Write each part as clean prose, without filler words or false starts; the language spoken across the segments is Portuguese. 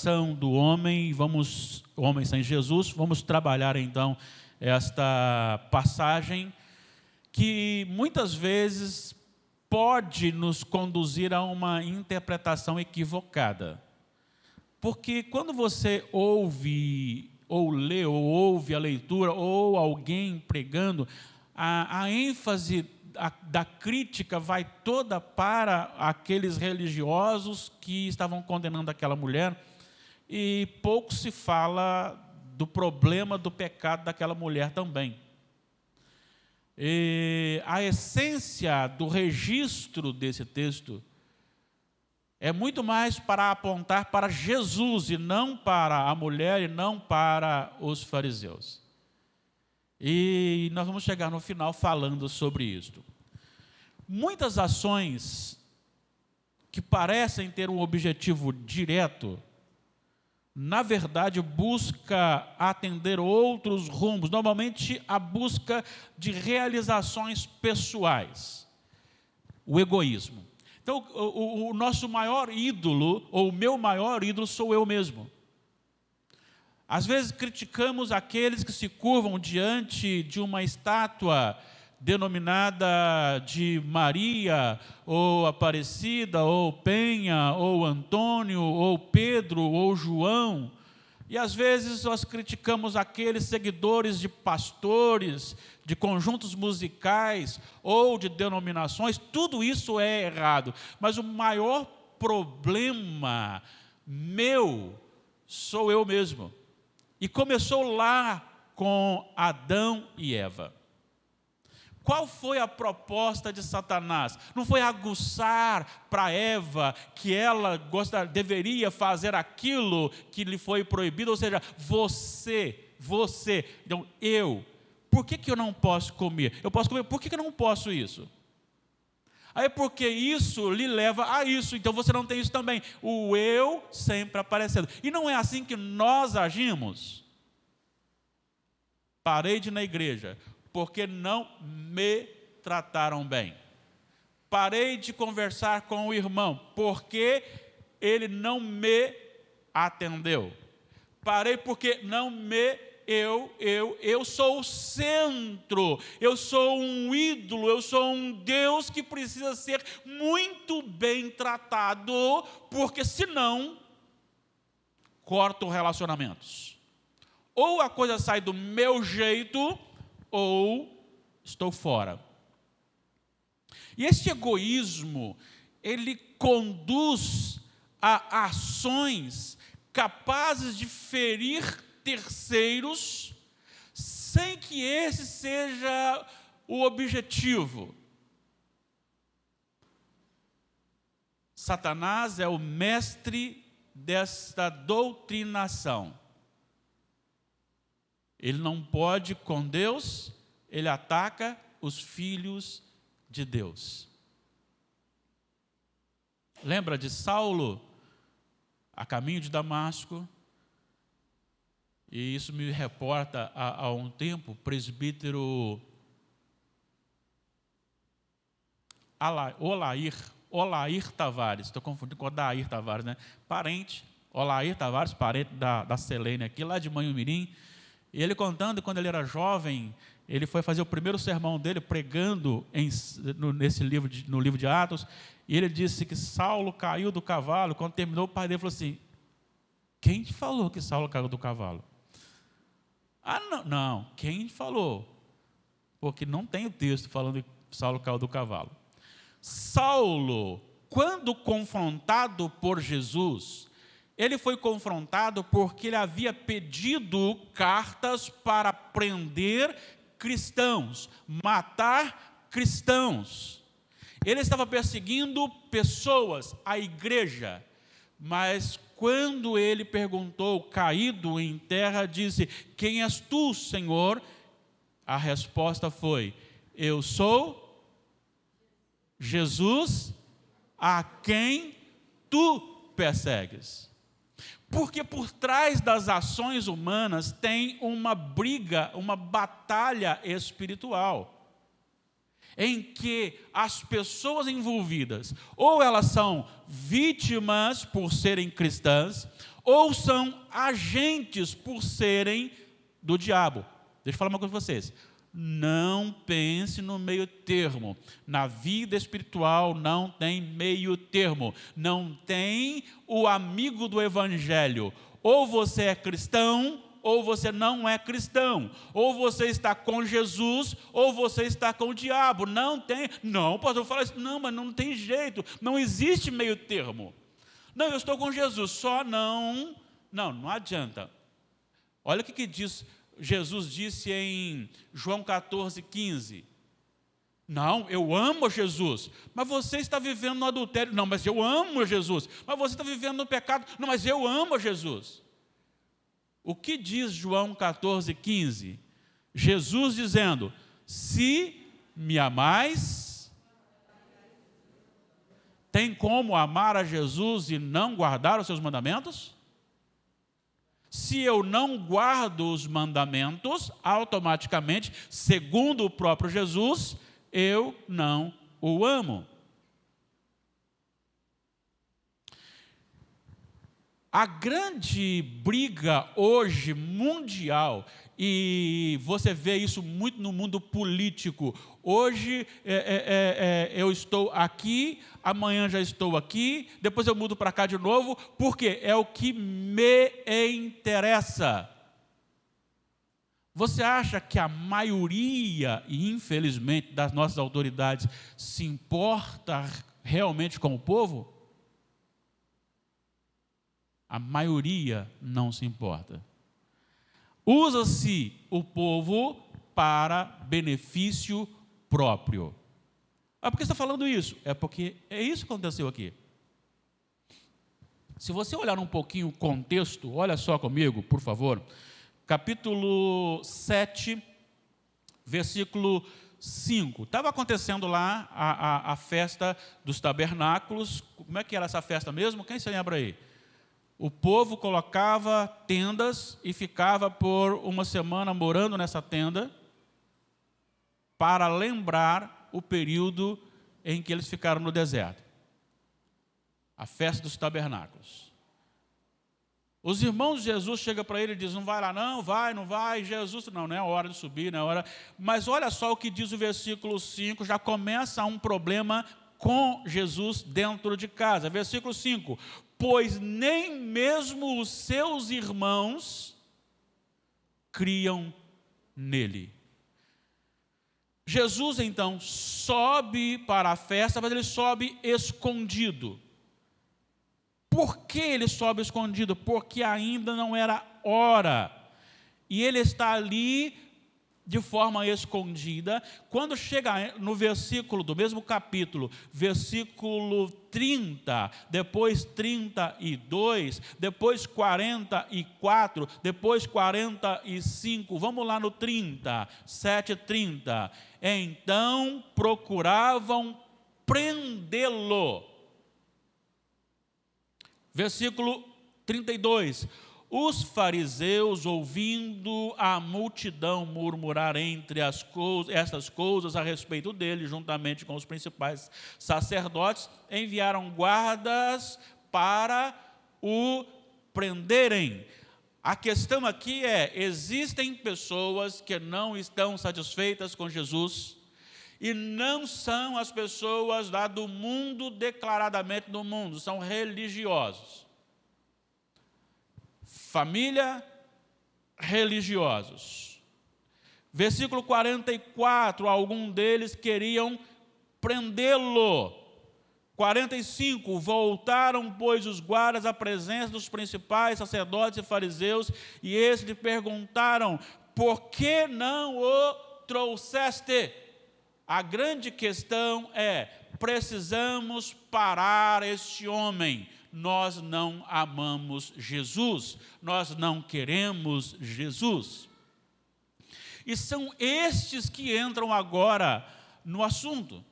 coração do homem, o homem sem Jesus. Vamos trabalhar então esta passagem que muitas vezes pode nos conduzir a uma interpretação equivocada. Porque quando você ouve, ou lê, ou ouve a leitura, ou alguém pregando, a ênfase da crítica vai toda para aqueles religiosos que estavam condenando aquela mulher, e pouco se fala do problema do pecado daquela mulher também. E a essência do registro desse texto é muito mais para apontar para Jesus e não para a mulher e não para os fariseus. E nós vamos chegar no final falando sobre isto. Muitas ações que parecem ter um objetivo direto, na verdade, busca atender outros rumos, normalmente a busca de realizações pessoais, o egoísmo. Então, o nosso maior ídolo, ou o meu maior ídolo, sou eu mesmo. Às vezes criticamos aqueles que se curvam diante de uma estátua denominada de Maria, ou Aparecida, ou Penha, ou Antônio, ou Pedro, ou João. E às vezes nós criticamos aqueles seguidores de pastores, de conjuntos musicais, ou de denominações. Tudo isso é errado. Mas o maior problema meu sou eu mesmo. E começou lá com Adão e Eva. Qual foi a proposta de Satanás? Não foi aguçar para Eva que ela deveria fazer aquilo que lhe foi proibido, ou seja, você, então eu. Por que eu não posso comer? Eu posso comer, por que eu não posso isso? Aí porque isso lhe leva a isso, então você não tem isso também. O eu sempre aparecendo. E não é assim que nós agimos? Parei de ir na igreja porque não me trataram bem. Parei de conversar com o irmão, porque ele não me atendeu. Parei porque não me... Eu sou o centro, eu sou um ídolo, eu sou um Deus que precisa ser muito bem tratado, porque senão, corto relacionamentos. Ou a coisa sai do meu jeito, ou estou fora. E este egoísmo, ele conduz a ações capazes de ferir terceiros, sem que esse seja o objetivo. Satanás é o mestre desta doutrinação. Ele não pode com Deus, ele ataca os filhos de Deus. Lembra de Saulo, a caminho de Damasco? E isso me reporta há um tempo, o presbítero Olair Tavares, estou confundindo com Odair Tavares, né? Parente, Olair Tavares, parente da Selene aqui, lá de Manhumirim. E ele contando, quando ele era jovem, ele foi fazer o primeiro sermão dele, pregando no livro de Atos, e ele disse que Saulo caiu do cavalo. Quando terminou, o pai dele falou assim: quem te falou que Saulo caiu do cavalo? Ah, não, quem falou? Porque não tem o texto falando que Saulo caiu do cavalo. Saulo, quando confrontado por Jesus, ele foi confrontado porque ele havia pedido cartas para prender cristãos, matar cristãos. Ele estava perseguindo pessoas, a igreja, mas quando ele perguntou, caído em terra, disse: quem és tu, Senhor? A resposta foi: eu sou Jesus, a quem tu persegues. Porque por trás das ações humanas tem uma briga, uma batalha espiritual, em que as pessoas envolvidas, ou elas são vítimas por serem cristãs, ou são agentes por serem do diabo. Deixa eu falar uma coisa para vocês. Não pense no meio termo. Na vida espiritual não tem meio termo. Não tem o amigo do evangelho. Ou você é cristão, ou você não é cristão. Ou você está com Jesus, ou você está com o diabo. Não tem. Não, pastor, fala isso. Não, mas não tem jeito. Não existe meio termo. Não, eu estou com Jesus, só não. Não adianta. Olha o que diz, Jesus disse em João 14:15. Não, eu amo Jesus, mas você está vivendo no adultério. Não, mas eu amo Jesus. Mas você está vivendo no pecado. Não, mas eu amo Jesus. O que diz João 14:15? Jesus dizendo: se me amais, tem como amar a Jesus e não guardar os seus mandamentos? Se eu não guardo os mandamentos, automaticamente, segundo o próprio Jesus, eu não o amo. A grande briga hoje mundial, e você vê isso muito no mundo político, hoje eu estou aqui, amanhã já estou aqui, depois eu mudo para cá de novo, porque é o que me interessa. Você acha que a maioria, e infelizmente, das nossas autoridades se importa realmente com o povo? A maioria não se importa. Usa-se o povo para benefício próprio. Ah, por que você está falando isso? É porque é isso que aconteceu aqui. Se você olhar um pouquinho o contexto, olha só comigo, por favor. Capítulo 7, versículo 5. Estava acontecendo lá a festa dos tabernáculos. Como é que era essa festa mesmo? Quem se lembra aí? O povo colocava tendas e ficava por uma semana morando nessa tenda para lembrar o período em que eles ficaram no deserto. A festa dos tabernáculos. Os irmãos de Jesus chegam para ele e dizem: não vai lá não, não vai. Jesus, não é hora de subir, não é hora. Mas olha só o que diz o versículo 5, já começa um problema com Jesus dentro de casa. Versículo 5. Pois nem mesmo os seus irmãos criam nele. Jesus, então, sobe para a festa, mas ele sobe escondido. Por que ele sobe escondido? Porque ainda não era hora. E ele está ali de forma escondida. Quando chega no versículo do mesmo capítulo, versículo 30, depois 32, depois 44, depois 45, vamos lá no 30, 7:30. Então procuravam prendê-lo. Versículo 32. Os fariseus, ouvindo a multidão murmurar entre estas coisas a respeito dele, juntamente com os principais sacerdotes, enviaram guardas para o prenderem. A questão aqui é: existem pessoas que não estão satisfeitas com Jesus, e não são as pessoas lá do mundo, declaradamente do mundo, são religiosos. Família, religiosos. Versículo 44, alguns deles queriam prendê-lo. 45, voltaram, pois, os guardas à presença dos principais sacerdotes e fariseus, e estes lhe perguntaram: por que não o trouxeste? A grande questão é: precisamos parar este homem. Nós não amamos Jesus, nós não queremos Jesus. E são estes que entram agora no assunto.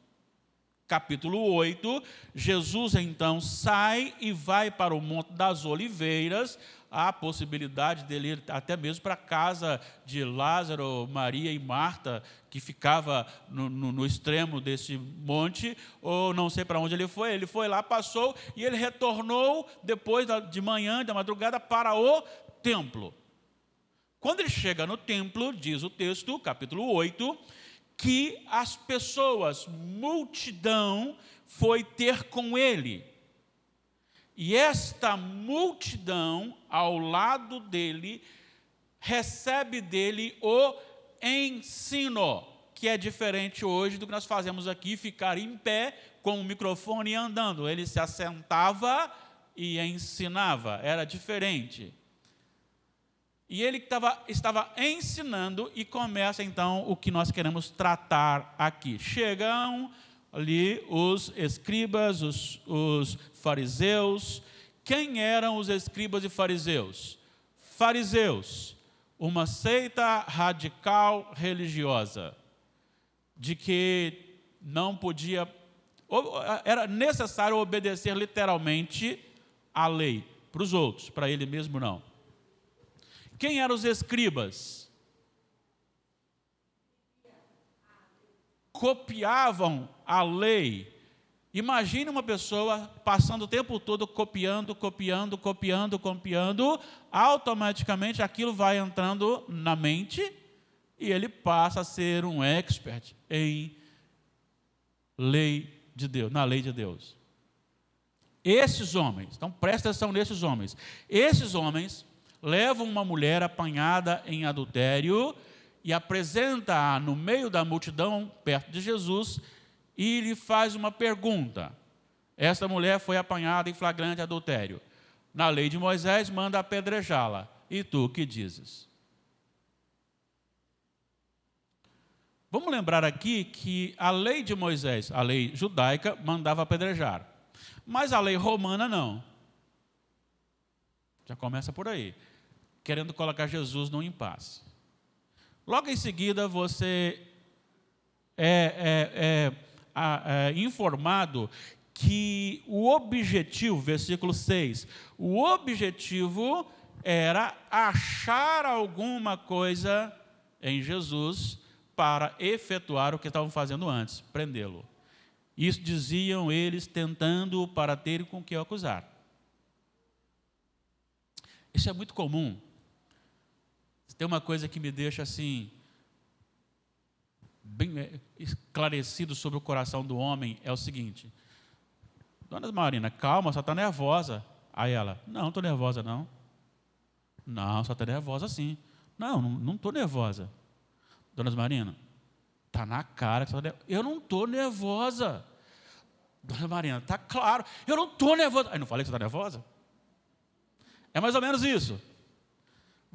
capítulo 8, Jesus então sai e vai para o Monte das Oliveiras. Há a possibilidade dele ir até mesmo para a casa de Lázaro, Maria e Marta, que ficava no extremo desse monte, ou não sei para onde ele foi. Ele foi lá, passou, e ele retornou depois de manhã, da madrugada, para o templo. Quando ele chega no templo, diz o texto, capítulo 8, que as pessoas, multidão, foi ter com ele. E esta multidão, ao lado dele, recebe dele o ensino, que é diferente hoje do que nós fazemos aqui, ficar em pé com o microfone e andando. Ele se assentava e ensinava, era diferente. E ele estava ensinando, e começa então o que nós queremos tratar aqui. Chegam ali os escribas, os fariseus. Quem eram os escribas e fariseus? Fariseus, uma seita radical religiosa, de que não podia, era necessário obedecer literalmente à lei, para os outros, para ele mesmo não. Quem eram os escribas? Copiavam a lei. Imagine uma pessoa passando o tempo todo copiando, automaticamente aquilo vai entrando na mente e ele passa a ser um expert em lei de Deus, na lei de Deus. Esses homens, então presta atenção nesses homens. Esses homens levam uma mulher apanhada em adultério e apresenta-a no meio da multidão, perto de Jesus, e lhe faz uma pergunta. Esta mulher foi apanhada em flagrante adultério. Na lei de Moisés, manda apedrejá-la. E tu, o que dizes? Vamos lembrar aqui que a lei de Moisés, a lei judaica, mandava apedrejar. Mas a lei romana não. Já começa por aí. Querendo colocar Jesus num impasse. Logo em seguida, você é informado que o objetivo, versículo 6, o objetivo era achar alguma coisa em Jesus para efetuar o que estavam fazendo antes, prendê-lo. Isso diziam eles, tentando para terem com que o acusar. Isso é muito comum. Tem uma coisa que me deixa assim, bem esclarecido sobre o coração do homem, é o seguinte: Dona Marina, calma, só está nervosa. Aí ela, não estou nervosa não. Não, só está nervosa sim. Não estou nervosa. Dona Marina, está na cara que você está nervosa. Eu não estou nervosa. Dona Marina, está claro, eu não estou nervosa. Aí não falei que você está nervosa? É mais ou menos isso.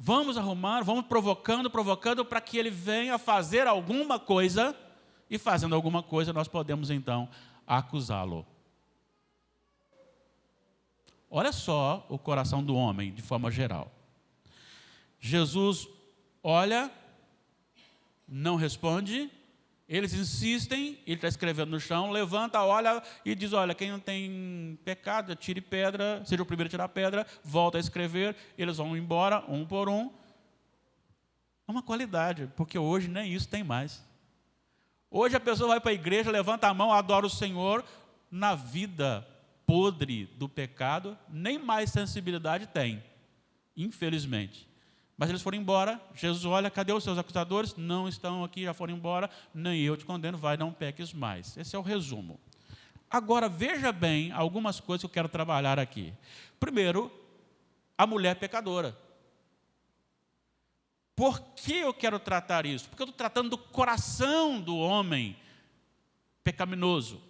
Vamos arrumar, vamos provocando para que ele venha fazer alguma coisa, e fazendo alguma coisa nós podemos então acusá-lo. Olha só o coração do homem de forma geral. Jesus olha, não responde, eles insistem, ele está escrevendo no chão, levanta, olha e diz, olha, quem não tem pecado, tire pedra, seja o primeiro a tirar pedra, volta a escrever, eles vão embora, um por um. É uma qualidade, porque hoje nem isso tem mais. Hoje a pessoa vai para a igreja, levanta a mão, adora o Senhor, na vida podre do pecado, nem mais sensibilidade tem, infelizmente. Mas eles foram embora, Jesus olha, cadê os seus acusadores? Não estão aqui, já foram embora, nem eu te condeno, vai, não peques mais. Esse é o resumo. Agora, veja bem algumas coisas que eu quero trabalhar aqui. Primeiro, a mulher pecadora. Por que eu quero tratar isso? Porque eu estou tratando do coração do homem pecaminoso.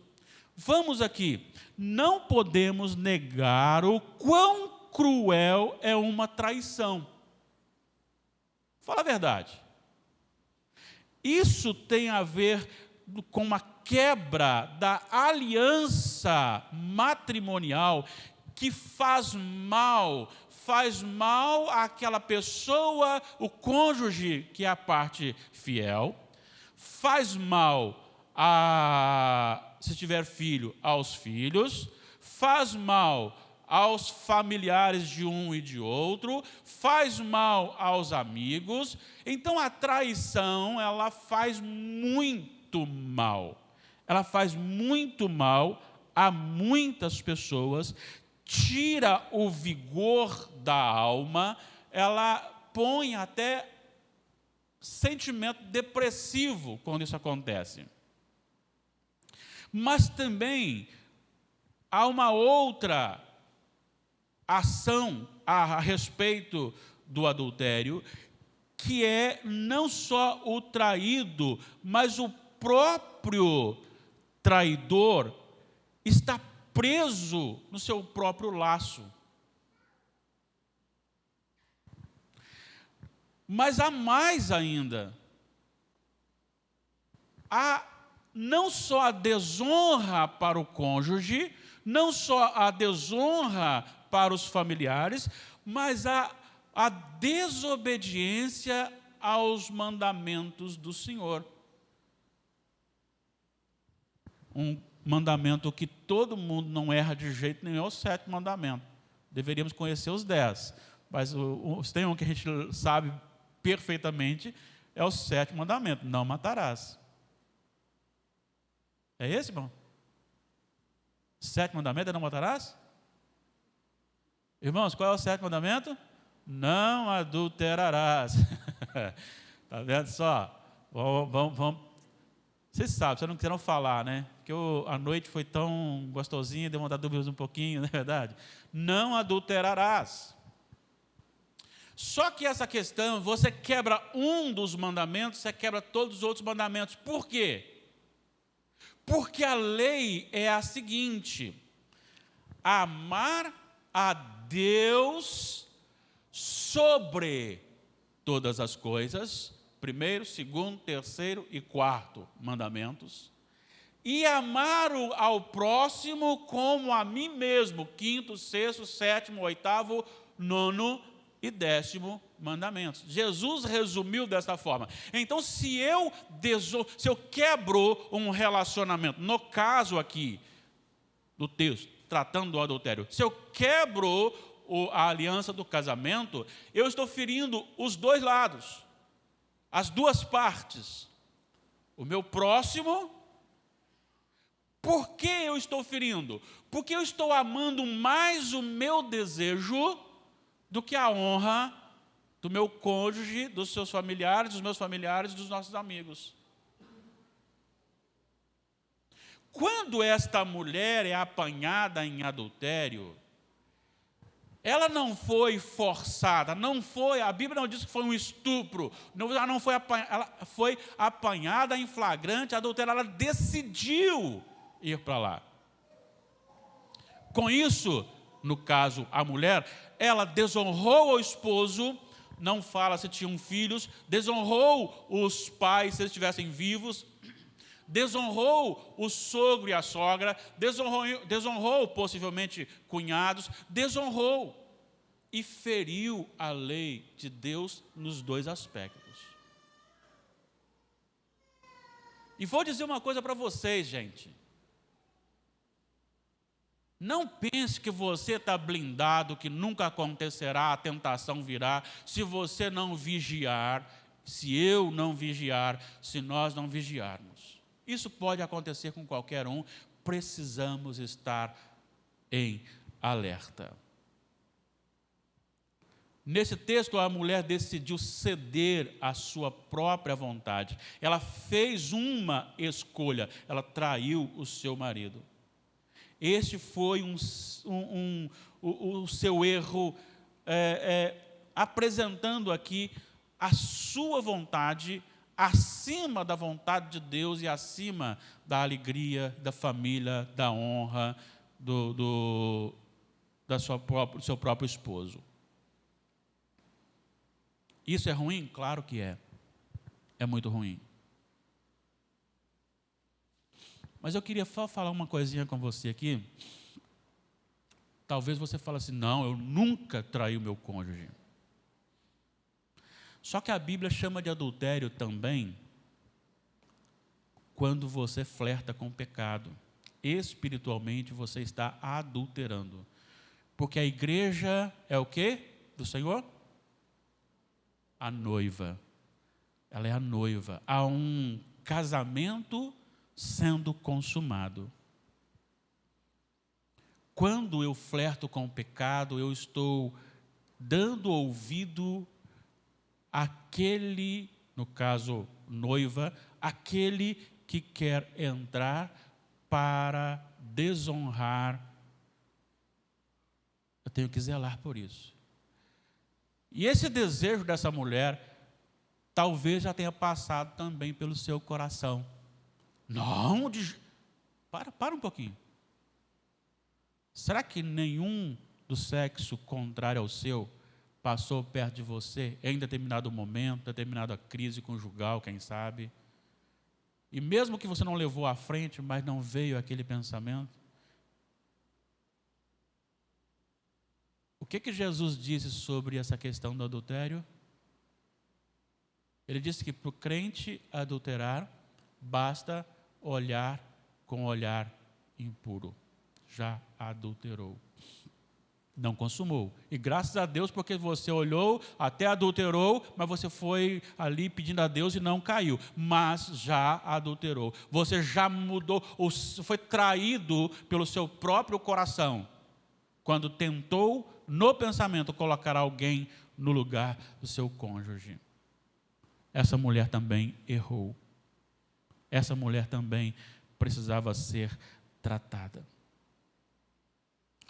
Vamos aqui, não podemos negar o quão cruel é uma traição. Fala a verdade. Isso tem a ver com a quebra da aliança matrimonial que faz mal àquela pessoa, o cônjuge, que é a parte fiel, faz mal se tiver filho, aos filhos, faz mal aos familiares de um e de outro, faz mal aos amigos. Então a traição, ela faz muito mal. Ela faz muito mal a muitas pessoas, tira o vigor da alma, ela põe até sentimento depressivo quando isso acontece. Mas também há uma outra ação a respeito do adultério, que é não só o traído, mas o próprio traidor está preso no seu próprio laço. Mas há mais ainda. Há não só a desonra para o cônjuge, não só a desonra para os familiares, mas a desobediência aos mandamentos do Senhor. Um mandamento que todo mundo não erra de jeito nenhum é o 7º mandamento. Deveríamos conhecer os 10, mas tem um que a gente sabe perfeitamente, é o 7º mandamento: não matarás. É esse, irmão? 7º mandamento é não matarás? Irmãos, qual é o 7º mandamento? Não adulterarás. Está vendo só? Vamos. Vocês sabem, vocês não quiseram falar, né? Porque a noite foi tão gostosinha, deu vontade de dormir um pouquinho, não é verdade? Não adulterarás. Só que essa questão, você quebra um dos mandamentos, você quebra todos os outros mandamentos. Por quê? Porque a lei é a seguinte: amar a Deus sobre todas as coisas, 1º, 2º, 3º e 4º mandamentos, e amar ao próximo como a mim mesmo, 5º, 6º, 7º, 8º, 9º e 10º mandamentos. Jesus resumiu dessa forma. Então, se eu quebro um relacionamento, no caso aqui do texto, tratando do adultério, se eu quebro a aliança do casamento, eu estou ferindo os dois lados, as duas partes. O meu próximo. Por que eu estou ferindo? Porque eu estou amando mais o meu desejo do que a honra do meu cônjuge, dos seus familiares, dos meus familiares, dos nossos amigos. Quando esta mulher é apanhada em adultério, ela não foi forçada, a Bíblia não diz que foi um estupro, ela foi apanhada em flagrante adultério, ela decidiu ir para lá. Com isso, no caso, a mulher, ela desonrou o esposo, não fala se tinham filhos, desonrou os pais se eles estivessem vivos, desonrou o sogro e a sogra, desonrou possivelmente cunhados, desonrou e feriu a lei de Deus nos dois aspectos. E vou dizer uma coisa para vocês, gente. Não pense que você está blindado, que nunca acontecerá, a tentação virá, se você não vigiar, se eu não vigiar, se nós não vigiarmos. Isso pode acontecer com qualquer um, precisamos estar em alerta. Nesse texto, a mulher decidiu ceder à sua própria vontade. Ela fez uma escolha, ela traiu o seu marido. Este foi o seu erro, apresentando aqui a sua vontade acima da vontade de Deus e acima da alegria, da família, da honra do seu próprio esposo. Isso é ruim? Claro que é. É muito ruim. Mas eu queria só falar uma coisinha com você aqui. Talvez você fale assim: não, eu nunca traí o meu cônjuge. Só que a Bíblia chama de adultério também quando você flerta com o pecado. espiritualmente você está adulterando. Porque a igreja é o quê do Senhor? A noiva. Ela é a noiva. Há um casamento sendo consumado. Quando eu flerto com o pecado, eu estou dando ouvido àquele, no caso noiva, aquele que quer entrar para desonrar. Eu tenho que zelar por isso. E esse desejo dessa mulher, talvez já tenha passado também pelo seu coração. Não, para um pouquinho. Será que nenhum do sexo contrário ao seu passou perto de você em determinado momento, determinada crise conjugal, quem sabe? E mesmo que você não levou à frente, mas não veio aquele pensamento? O que Jesus disse sobre essa questão do adultério? Ele disse que para o crente adulterar, basta olhar com olhar impuro. Já adulterou. Não consumou. E graças a Deus, porque você olhou, até adulterou, mas você foi ali pedindo a Deus e não caiu. Mas já adulterou. Você já mudou, ou foi traído pelo seu próprio coração, quando tentou, no pensamento, colocar alguém no lugar do seu cônjuge. Essa mulher também errou. Essa mulher também precisava ser tratada.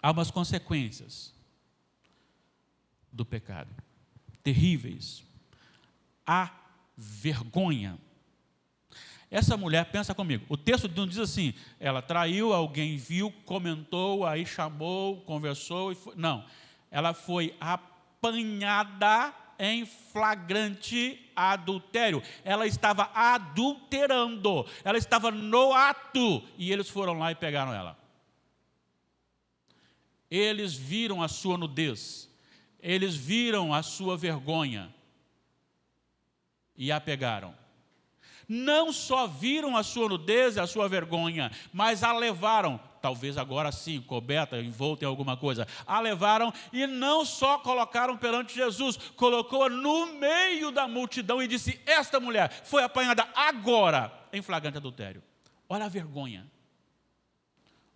Há umas consequências do pecado terríveis. Há vergonha. Essa mulher, pensa comigo, o texto não diz assim, ela traiu, alguém viu, comentou, aí chamou, conversou, e foi. Não, ela foi apanhada em flagrante adultério. Ela estava adulterando, ela estava no ato, e eles foram lá e pegaram ela. Eles viram a sua nudez, eles viram a sua vergonha e a pegaram. Não só viram a sua nudez e a sua vergonha, mas a levaram, talvez agora sim, coberta, envolta em alguma coisa, a levaram e não só colocaram perante Jesus, colocou-a no meio da multidão e disse, esta mulher foi apanhada agora em flagrante adultério. Olha a vergonha,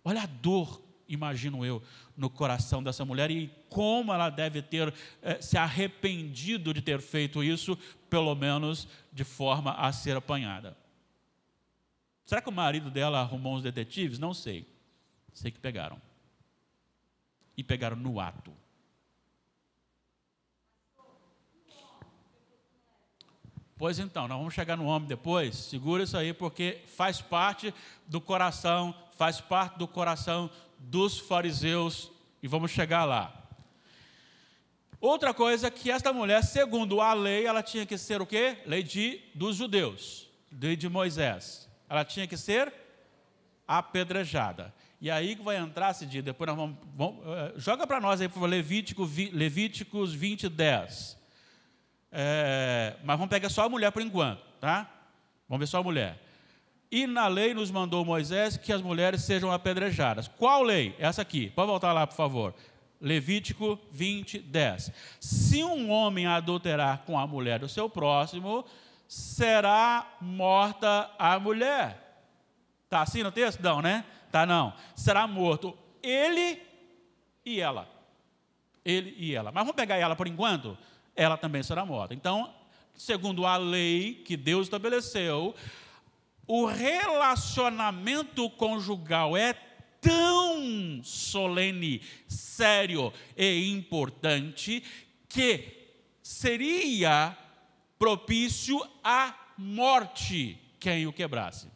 olha a dor, imagino eu, no coração dessa mulher e como ela deve ter se arrependido de ter feito isso, pelo menos de forma a ser apanhada. Será que o marido dela arrumou uns detetives? Não sei. Sei que pegaram. E pegaram no ato. Pois então, nós vamos chegar no homem depois. Segura isso aí, porque faz parte do coração, faz parte do coração dos fariseus, e vamos chegar lá. Outra coisa que esta mulher, segundo a lei, ela tinha que ser o quê? Lei dos judeus, lei de Moisés. Ela tinha que ser apedrejada. E aí que vai entrar, Cid, depois nós vamos joga para nós aí, por favor, Levíticos 20, 10. Mas vamos pegar só a mulher por enquanto, tá? Vamos ver só a mulher. E na lei nos mandou Moisés que as mulheres sejam apedrejadas. Qual lei? Essa aqui. Pode voltar lá, por favor. Levítico 20, 10. Se um homem adulterar com a mulher do seu próximo, será morta a mulher. Está assim no texto? Não, né? Tá, não. Será morto ele e ela. Ele e ela. Mas vamos pegar ela por enquanto? Ela também será morta. Então, segundo a lei que Deus estabeleceu, o relacionamento conjugal é tão solene, sério e importante que seria propício à morte quem o quebrasse.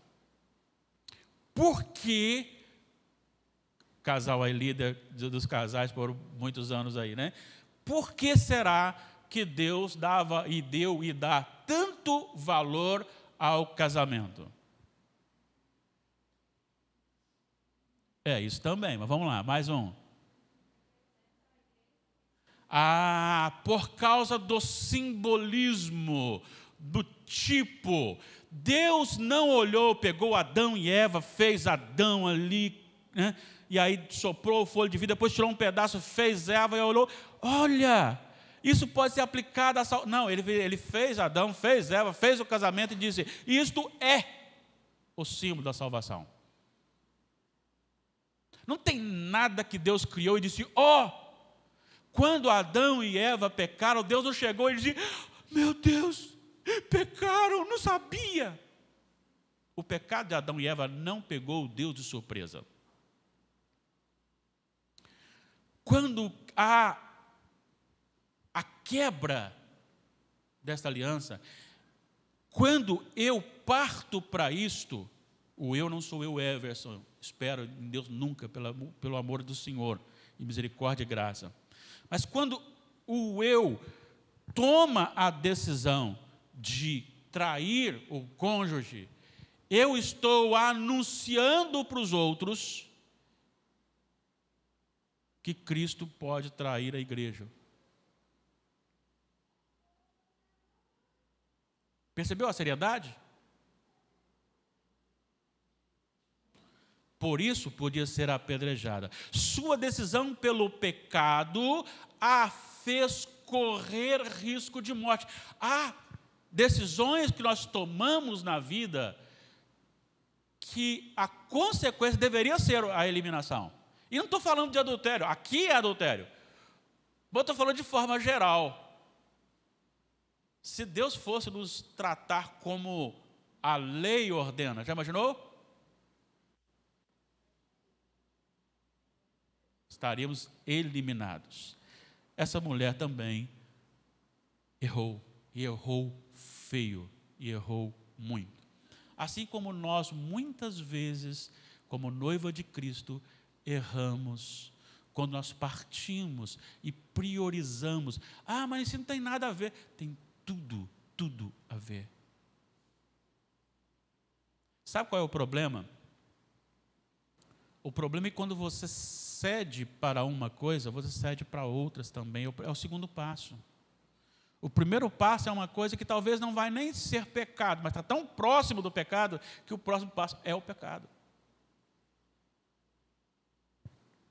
Por que, casal aí líder dos casais por muitos anos aí, né? Por que será que Deus dava e deu e dá tanto valor ao casamento? Isso também, mas vamos lá, mais um. Por causa do simbolismo, do tipo. Deus não olhou, pegou Adão e Eva, fez Adão ali, né? E aí soprou o fôlego de vida, depois tirou um pedaço, fez Eva e olhou, olha, isso pode ser aplicado a salvação. Não, ele fez Adão, fez Eva, fez o casamento e disse, isto é o símbolo da salvação. Não tem nada que Deus criou e disse, quando Adão e Eva pecaram, Deus não chegou e disse, meu Deus, pecaram, não sabia. O pecado de Adão e Eva não pegou Deus de surpresa. Quando há a quebra desta aliança, quando eu parto para isto, o eu não sou eu, Everson, espero em Deus nunca, pelo amor do Senhor, e misericórdia e graça. Mas quando o eu toma a decisão de trair o cônjuge, eu estou anunciando para os outros que Cristo pode trair a igreja. Percebeu a seriedade? Por isso podia ser apedrejada. Sua decisão pelo pecado a fez correr risco de morte. Há decisões que nós tomamos na vida que a consequência deveria ser a eliminação. E não estou falando de adultério, aqui é adultério. Mas estou falando de forma geral. Se Deus fosse nos tratar como a lei ordena, já imaginou? Estaríamos eliminados. Essa mulher também errou, e errou feio, e errou muito. Assim como nós, muitas vezes, como noiva de Cristo, erramos quando nós partimos e priorizamos. Mas isso não tem nada a ver. Tem tudo a ver. Sabe qual é o problema? O problema é que quando você cede para uma coisa, você cede para outras também. É o segundo passo. O primeiro passo é uma coisa que talvez não vai nem ser pecado, mas está tão próximo do pecado que o próximo passo é o pecado.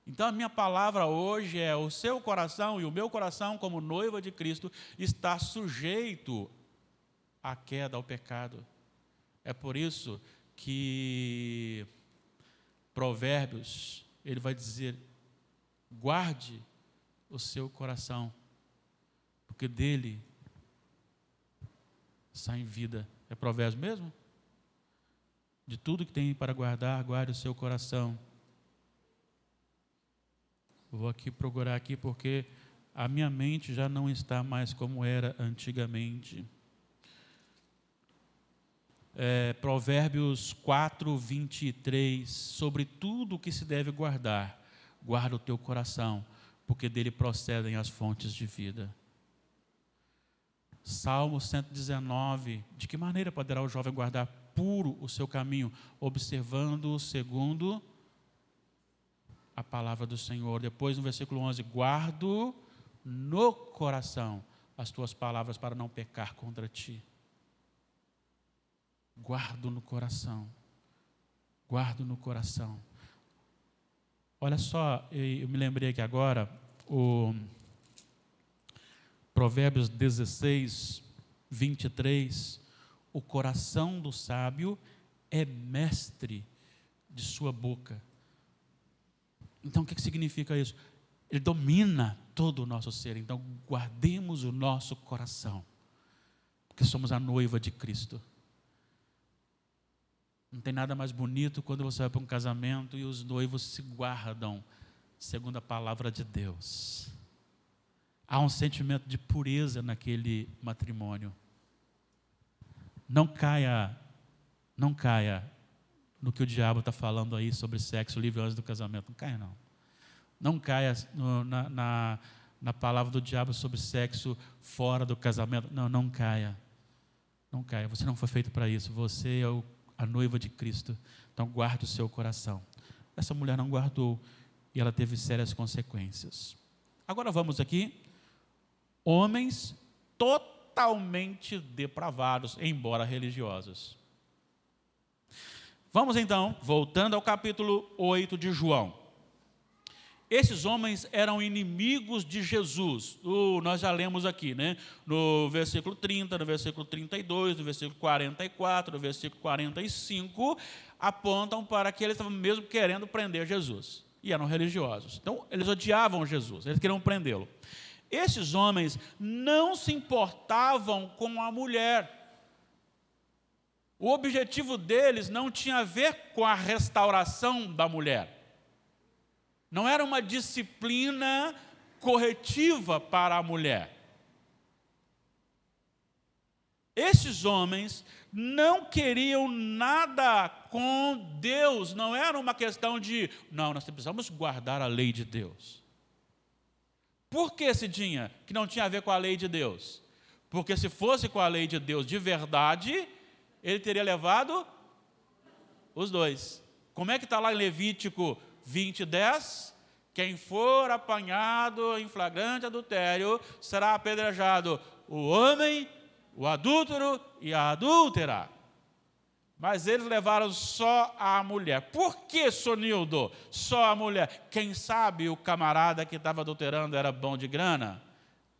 Então a minha palavra hoje é: o seu coração e o meu coração, como noiva de Cristo, está sujeito à queda, ao pecado. É por isso que Provérbios, ele vai dizer: guarde o seu coração, porque dele sai vida. É Provérbios mesmo? De tudo que tem para guardar, guarde o seu coração. Eu vou aqui procurar aqui porque a minha mente já não está mais como era antigamente. Provérbios 4, 23, sobre tudo o que se deve guardar, guarda o teu coração, porque dele procedem as fontes de vida. Salmo 119, de que maneira poderá o jovem guardar puro o seu caminho, observando segundo a palavra do Senhor. Depois no versículo 11, guardo no coração as tuas palavras para não pecar contra ti. Guardo no coração. Guardo no coração. Olha só, eu me lembrei aqui agora, o Provérbios 16, 23, o coração do sábio é mestre de sua boca. Então o que significa isso? Ele domina todo o nosso ser. Então guardemos o nosso coração, porque somos a noiva de Cristo. Não tem nada mais bonito quando você vai para um casamento e os noivos se guardam segundo a palavra de Deus. Há um sentimento de pureza naquele matrimônio. Não caia no que o diabo está falando aí sobre sexo livre antes do casamento. Não caia, não. Não caia na palavra do diabo sobre sexo fora do casamento. Não caia. Não caia. Você não foi feito para isso. Você é a noiva de Cristo. Então guarde o seu coração. Essa mulher não guardou e ela teve sérias consequências. Agora vamos aqui. Homens totalmente totalmente depravados, embora religiosos. Vamos então, voltando ao capítulo 8 de João. Esses homens eram inimigos de Jesus. Nós já lemos aqui, né? No versículo 30, no versículo 32, no versículo 44, no versículo 45, apontam para que eles estavam mesmo querendo prender Jesus. E eram religiosos. Então, eles odiavam Jesus, eles queriam prendê-lo. Esses homens não se importavam com a mulher. O objetivo deles não tinha a ver com a restauração da mulher. Não era uma disciplina corretiva para a mulher. Esses homens não queriam nada com Deus. Não era uma questão de, não, nós precisamos guardar a lei de Deus. Por que, Cidinha, que não tinha a ver com a lei de Deus? Porque se fosse com a lei de Deus de verdade, ele teria levado os dois. Como é que está lá em Levítico 20:10? Quem for apanhado em flagrante adultério será apedrejado o homem, o adúltero e a adúltera. Mas eles levaram só a mulher. Por que, Sonildo, só a mulher? Quem sabe o camarada que estava adulterando era bom de grana?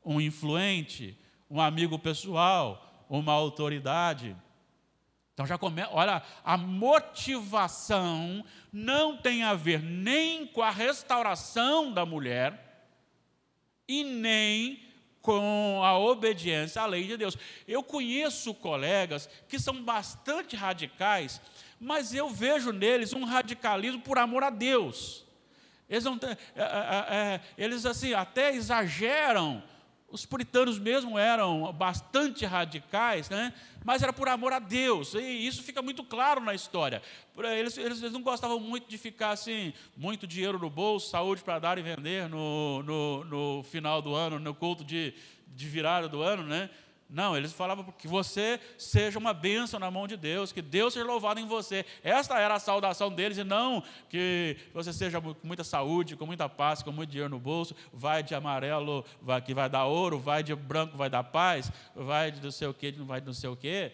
Um influente, um amigo pessoal, uma autoridade. Então já começa, olha, a motivação não tem a ver nem com a restauração da mulher e nem com a obediência à lei de Deus. Eu conheço colegas que são bastante radicais, mas eu vejo neles um radicalismo por amor a Deus. Eles assim, até exageram. Os puritanos mesmo eram bastante radicais, né? Mas era por amor a Deus, e isso fica muito claro na história. Eles não gostavam muito de ficar assim, muito dinheiro no bolso, saúde para dar e vender no final do ano, no culto de virada do ano, né? Não, eles falavam que você seja uma bênção na mão de Deus, que Deus seja louvado em você. Esta era a saudação deles, e não que você seja com muita saúde, com muita paz, com muito dinheiro no bolso, vai de amarelo, que vai dar ouro, vai de branco, vai dar paz, vai de não sei o quê, vai de não sei o quê.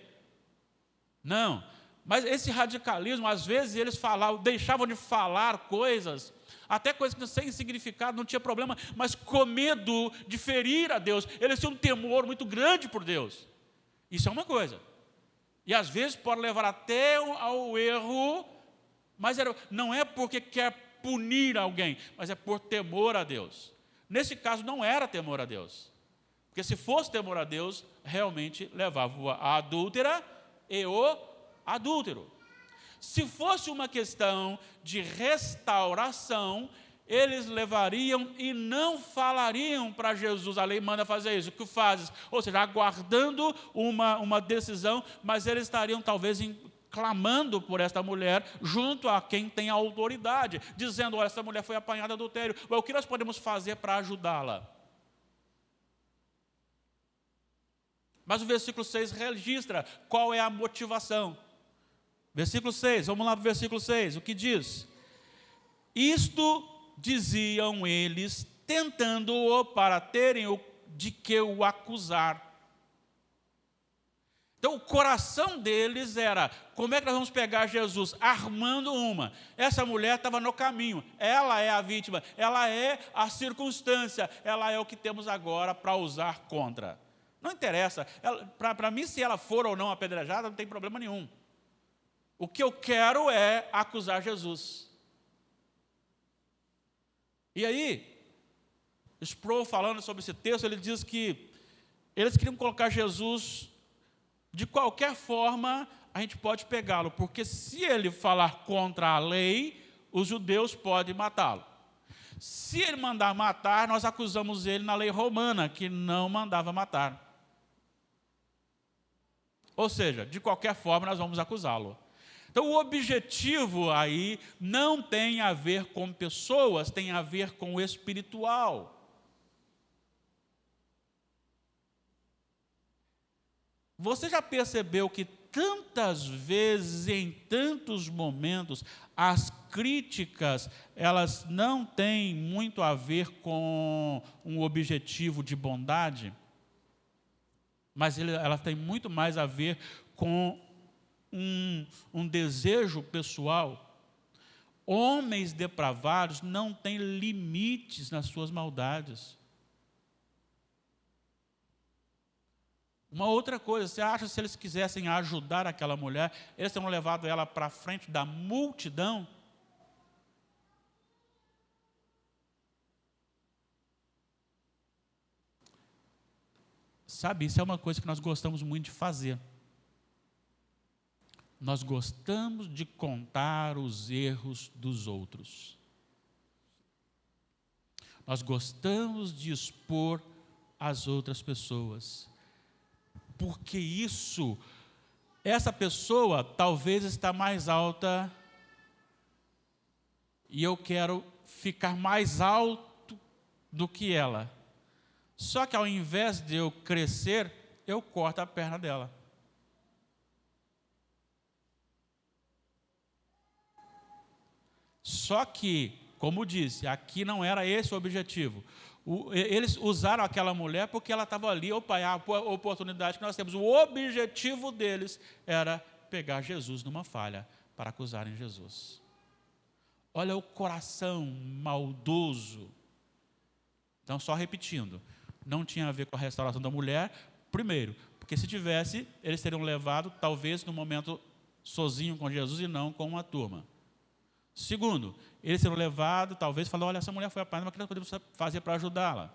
Não, mas esse radicalismo, às vezes eles deixavam de falar coisas, até coisas sem significado, não tinha problema, mas com medo de ferir a Deus. Eles tinham um temor muito grande por Deus. Isso é uma coisa. E às vezes pode levar até ao erro, mas não é porque quer punir alguém, mas é por temor a Deus. Nesse caso não era temor a Deus. Porque se fosse temor a Deus, realmente levava a adúltera e o adúltero. Se fosse uma questão de restauração, eles levariam e não falariam para Jesus. A lei manda fazer isso. O que fazes? Ou seja, aguardando uma decisão, mas eles estariam talvez clamando por esta mulher junto a quem tem a autoridade, dizendo, olha, essa mulher foi apanhada adultério. O que nós podemos fazer para ajudá-la? Mas o versículo 6 registra qual é a motivação. Versículo 6, vamos lá para o versículo 6, o que diz? Isto diziam eles, tentando-o para terem de que o acusar. Então o coração deles era, como é que nós vamos pegar Jesus? Armando uma. Essa mulher estava no caminho, ela é a vítima, ela é a circunstância, ela é o que temos agora para usar contra. Não interessa, para mim se ela for ou não apedrejada, não tem problema nenhum. O que eu quero é acusar Jesus. E aí, Sproul falando sobre esse texto, ele diz que eles queriam colocar Jesus, de qualquer forma, a gente pode pegá-lo, porque se ele falar contra a lei, os judeus podem matá-lo. Se ele mandar matar, nós acusamos ele na lei romana, que não mandava matar. Ou seja, de qualquer forma, nós vamos acusá-lo. Então, o objetivo aí não tem a ver com pessoas, tem a ver com o espiritual. Você já percebeu que tantas vezes, em tantos momentos, as críticas, elas não têm muito a ver com um objetivo de bondade? mas ela tem muito mais a ver com um desejo pessoal. Homens depravados não têm limites nas suas maldades. Uma outra coisa, você acha que se eles quisessem ajudar aquela mulher, eles teriam levado ela para frente da multidão? Sabe, isso é uma coisa que nós gostamos muito de fazer. Nós gostamos de contar os erros dos outros. Nós gostamos de expor as outras pessoas. Porque essa pessoa talvez está mais alta e eu quero ficar mais alto do que ela. Só que ao invés de eu crescer, eu corto a perna dela. Só que, como disse, aqui não era esse o objetivo. Eles usaram aquela mulher porque ela estava ali, opa, é a oportunidade que nós temos. O objetivo deles era pegar Jesus numa falha, para acusarem Jesus. Olha o coração maldoso. Então, só repetindo, não tinha a ver com a restauração da mulher, primeiro, porque se tivesse, eles teriam levado, talvez, no momento sozinho com Jesus e não com uma turma. Segundo, eles seriam levados, talvez, falando, olha, essa mulher foi apanhada, mas o que nós podemos fazer para ajudá-la?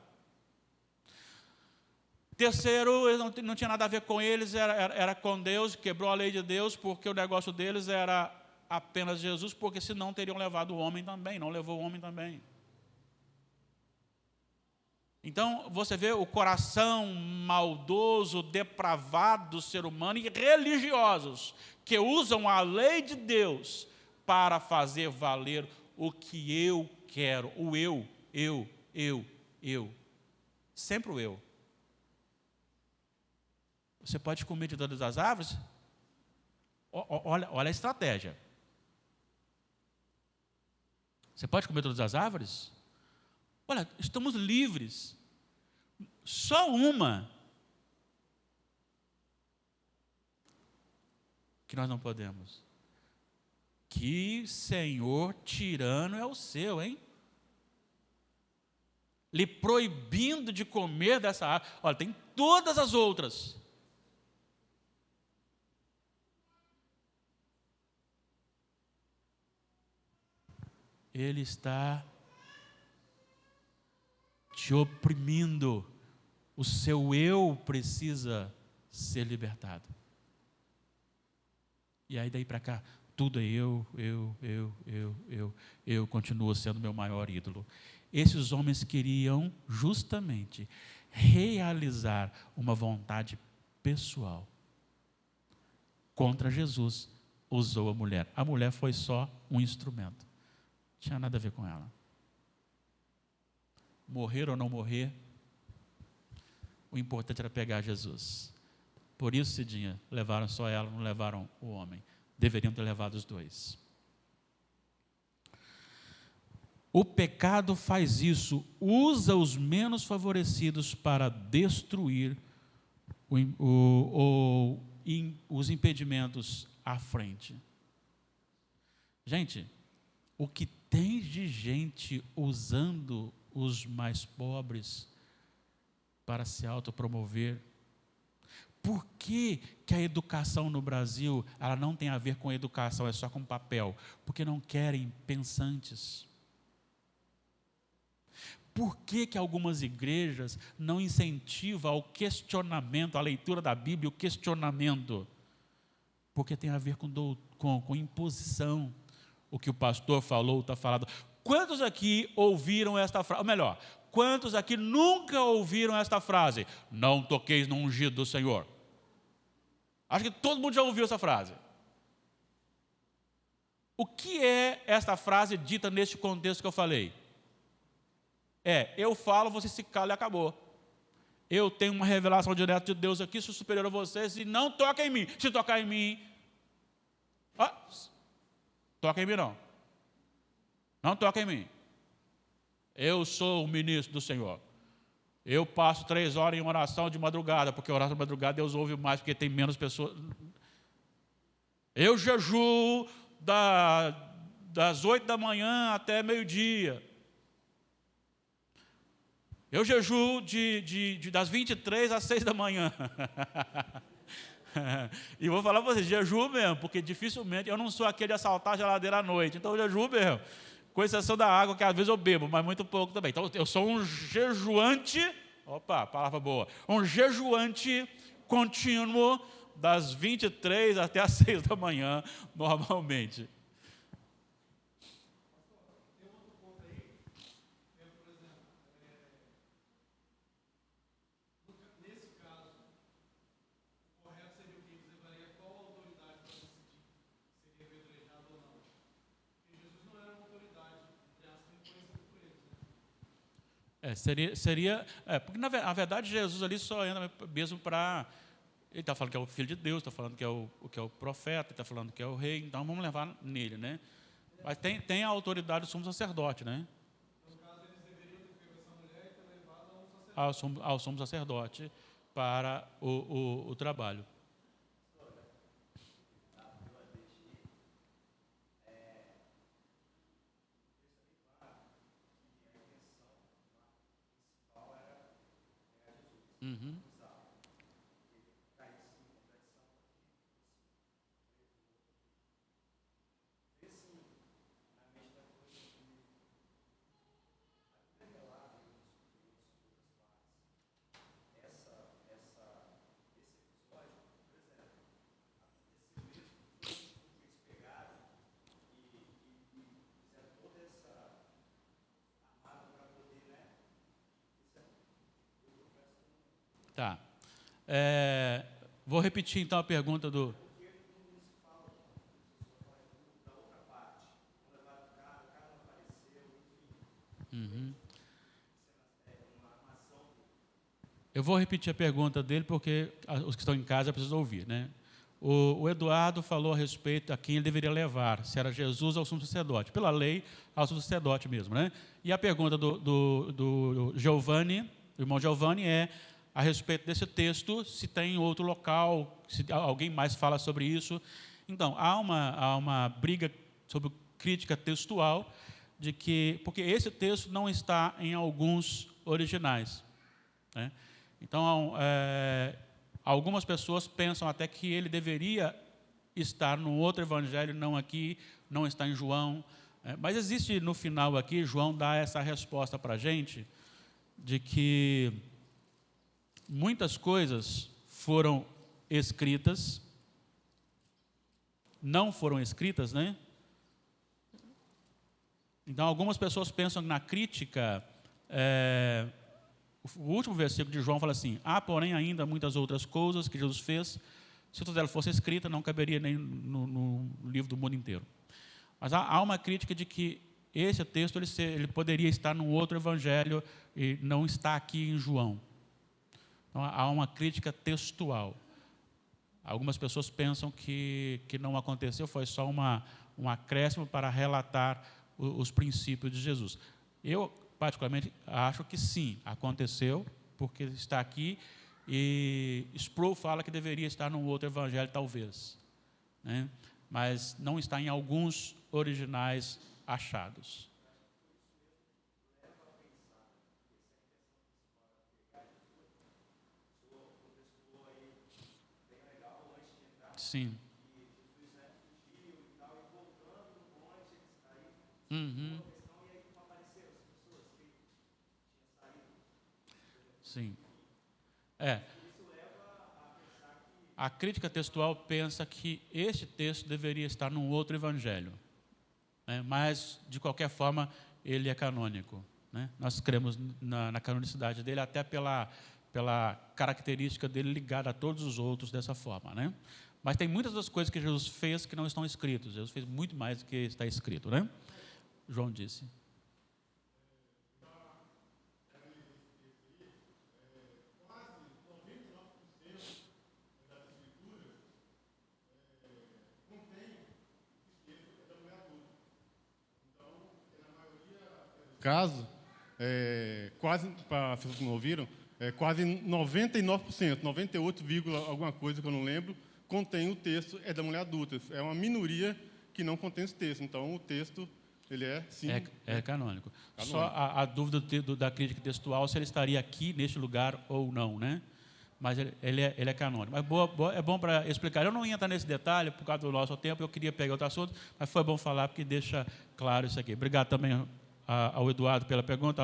Terceiro, não tinha nada a ver com eles, era com Deus, quebrou a lei de Deus, porque o negócio deles era apenas Jesus, porque senão teriam levado o homem também, não levou o homem também. Então, você vê o coração maldoso, depravado do ser humano e religiosos que usam a lei de Deus para fazer valer o que eu quero, o eu. Sempre o eu. Você pode comer de todas as árvores? Olha a estratégia. Você pode comer todas as árvores? Olha, estamos livres. Só uma que nós não podemos. Que senhor tirano é o seu, hein? Lhe proibindo de comer dessa árvore. Olha, tem todas as outras. Ele está te oprimindo. O seu eu precisa ser libertado. E aí daí para cá, tudo é eu continuo sendo meu maior ídolo. Esses homens queriam justamente realizar uma vontade pessoal. Contra Jesus, usou a mulher. A mulher foi só um instrumento. Não tinha nada a ver com ela. Morrer ou não morrer, o importante era pegar Jesus. Por isso, Cidinha, levaram só ela, não levaram o homem. Deveriam ter levado os dois. O pecado faz isso, usa os menos favorecidos para destruir os impedimentos à frente. Gente, o que tem de gente usando os mais pobres para se autopromover? Por que a educação no Brasil ela não tem a ver com educação, é só com papel? Porque não querem pensantes. Por que algumas igrejas não incentivam o questionamento, a leitura da Bíblia, o questionamento? Porque tem a ver com imposição. O que o pastor falou, está falado. Quantos aqui ouviram esta frase? Ou melhor, quantos aqui nunca ouviram esta frase? Não toqueis no ungido do Senhor. Acho que todo mundo já ouviu essa frase. O que é esta frase dita neste contexto que eu falei? Eu falo, você se cala e acabou. Eu tenho uma revelação direta de Deus aqui, sou superior a vocês e não toca em mim. Se tocar em mim, toca em mim não. Não toca em mim. Eu sou o ministro do Senhor. Eu passo 3 horas em oração de madrugada, porque oração de madrugada Deus ouve mais, porque tem menos pessoas. Eu jejuo das 8 da manhã até meio-dia. Eu jejuo das 23 às 6 da manhã. E vou falar para vocês, jejuo mesmo, porque dificilmente, eu não sou aquele de assaltar a geladeira à noite, então eu jejuo mesmo. Com exceção da água, que às vezes eu bebo, mas muito pouco também. Então eu sou um jejuante, opa, palavra boa, um jejuante contínuo das 23 até as 6 da manhã, normalmente. Porque na verdade Jesus ali só entra mesmo para, ele está falando que é o Filho de Deus, está falando que é o profeta, está falando que é o rei, então vamos levar nele, né? Mas tem a autoridade do sumo sacerdote, né? No caso, eles deveriam ter pego essa mulher e ter levado ao sumo sacerdote para o trabalho. Uhum. Tá. Vou repetir então a pergunta do... Uhum. Eu vou repetir a pergunta dele porque os que estão em casa precisam ouvir, né? O Eduardo falou a respeito a quem ele deveria levar, se era Jesus ou o sumo sacerdote. Pela lei, ao sumo sacerdote mesmo, né? E a pergunta do Giovanni, do irmão Giovanni, é a respeito desse texto, se tem outro local, se alguém mais fala sobre isso. Então, há uma briga sobre crítica textual, porque esse texto não está em alguns originais, né? Então, algumas pessoas pensam até que ele deveria estar no outro evangelho, não aqui, não está em João. Mas existe no final aqui, João dá essa resposta para a gente, de que muitas coisas foram escritas, não foram escritas, né? Então, algumas pessoas pensam na crítica... O último versículo de João fala assim: há, porém, ainda muitas outras coisas que Jesus fez. Se toda ela fosse escrita, não caberia nem no livro do mundo inteiro. Mas há uma crítica de que esse texto ele poderia estar num outro evangelho e não está aqui em João. Então, há uma crítica textual. Algumas pessoas pensam que não aconteceu, foi só um acréscimo para relatar os princípios de Jesus. Eu, particularmente, acho que sim, aconteceu, porque está aqui, e Sproul fala que deveria estar num outro evangelho, talvez, né? Mas não está em alguns originais achados. Sim. Uhum. Sim. A crítica textual pensa que este texto deveria estar num outro evangelho, né? Mas, de qualquer forma, ele é canônico, né? Nós cremos na canonicidade dele, até pela característica dele ligada a todos os outros dessa forma, né? Mas tem muitas das coisas que Jesus fez que não estão escritas. Jesus fez muito mais do que está escrito, né? João disse. Caso, quase, para as pessoas que não ouviram, quase 99%, 98, alguma coisa que eu não lembro, contém o texto, é da mulher adulta. É uma minoria que não contém esse texto. Então, o texto, ele é, sim... É canônico. Só a dúvida da crítica textual, se ele estaria aqui, neste lugar, ou não, né? Mas ele é canônico. Mas é bom para explicar. Eu não ia entrar nesse detalhe, por causa do nosso tempo, eu queria pegar outro assunto, mas foi bom falar, porque deixa claro isso aqui. Obrigado também ao Eduardo pela pergunta,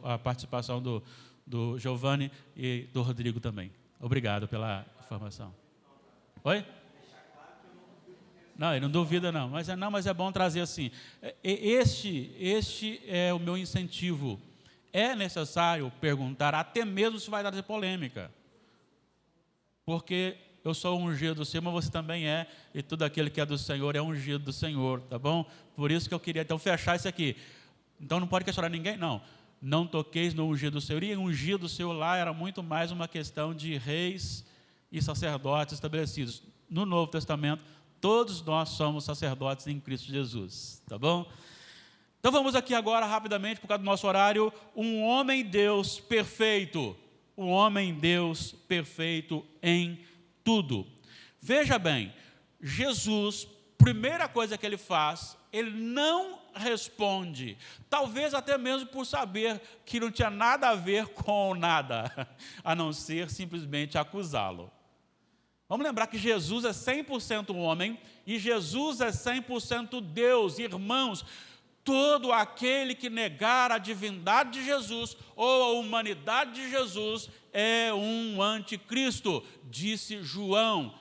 a participação do Giovanni e do Rodrigo também. Obrigado pela informação. Oi? Não, ele não duvida não, mas é bom trazer assim. Este é o meu incentivo. É necessário perguntar, até mesmo se vai trazer polêmica. Porque eu sou ungido do Senhor, mas você também é, e tudo aquele que é do Senhor é ungido do Senhor, tá bom? Por isso que eu queria então fechar isso aqui. Então não pode questionar ninguém? Não toqueis no ungido do Senhor. E ungido do Senhor lá era muito mais uma questão de reis e sacerdotes estabelecidos. No Novo Testamento, todos nós somos sacerdotes em Cristo Jesus, tá bom? Então vamos aqui agora, rapidamente, por causa do nosso horário, um homem-deus perfeito. Um homem-deus perfeito em tudo. Veja bem, Jesus, primeira coisa que ele faz, ele não responde, talvez até mesmo por saber que não tinha nada a ver com nada, a não ser simplesmente acusá-lo. Vamos lembrar que Jesus é 100% homem e Jesus é 100% Deus. Irmãos, todo aquele que negar a divindade de Jesus ou a humanidade de Jesus é um anticristo, disse João.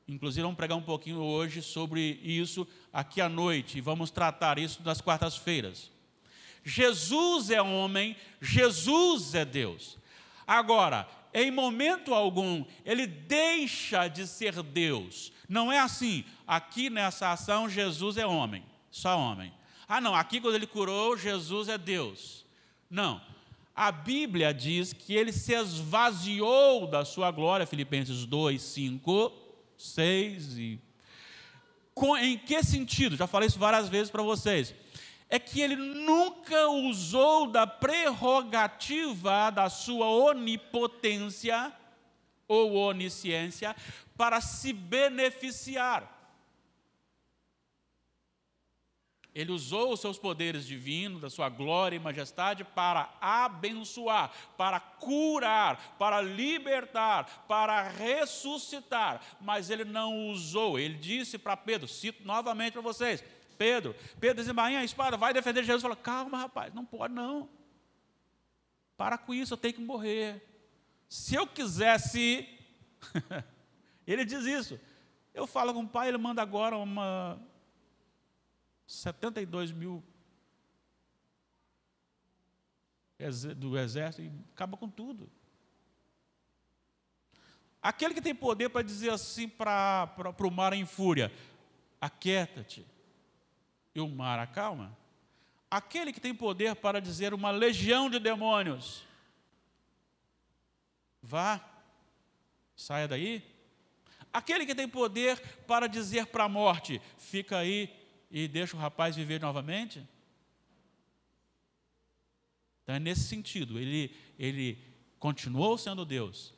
Inclusive, vamos pregar um pouquinho hoje sobre isso aqui à noite, e vamos tratar isso nas quartas-feiras. Jesus é homem, Jesus é Deus. Agora, em momento algum, ele deixa de ser Deus. Não é assim, aqui nessa ação, Jesus é homem, só homem. Não, aqui quando ele curou, Jesus é Deus. Não, a Bíblia diz que ele se esvaziou da sua glória, Filipenses 2, 5, 6. Em que sentido? Já falei isso várias vezes para vocês. É que ele nunca usou da prerrogativa da sua onipotência ou onisciência para se beneficiar. Ele usou os seus poderes divinos, da sua glória e majestade para abençoar, para curar, para libertar, para ressuscitar. Mas ele não usou, ele disse para Pedro, cito novamente para vocês, Pedro desembainha a espada, vai defender Jesus. Falou, calma rapaz, não pode não. Para com isso, eu tenho que morrer. Se eu quisesse, ele diz isso. Eu falo com o pai, ele manda agora 72 mil do exército e acaba com tudo. Aquele que tem poder para dizer assim para o mar em fúria, aquieta-te, e o mar acalma. Aquele que tem poder para dizer uma legião de demônios, vá, saia daí. Aquele que tem poder para dizer para a morte, fica aí e deixa o rapaz viver novamente. Então é nesse sentido, ele continuou sendo Deus,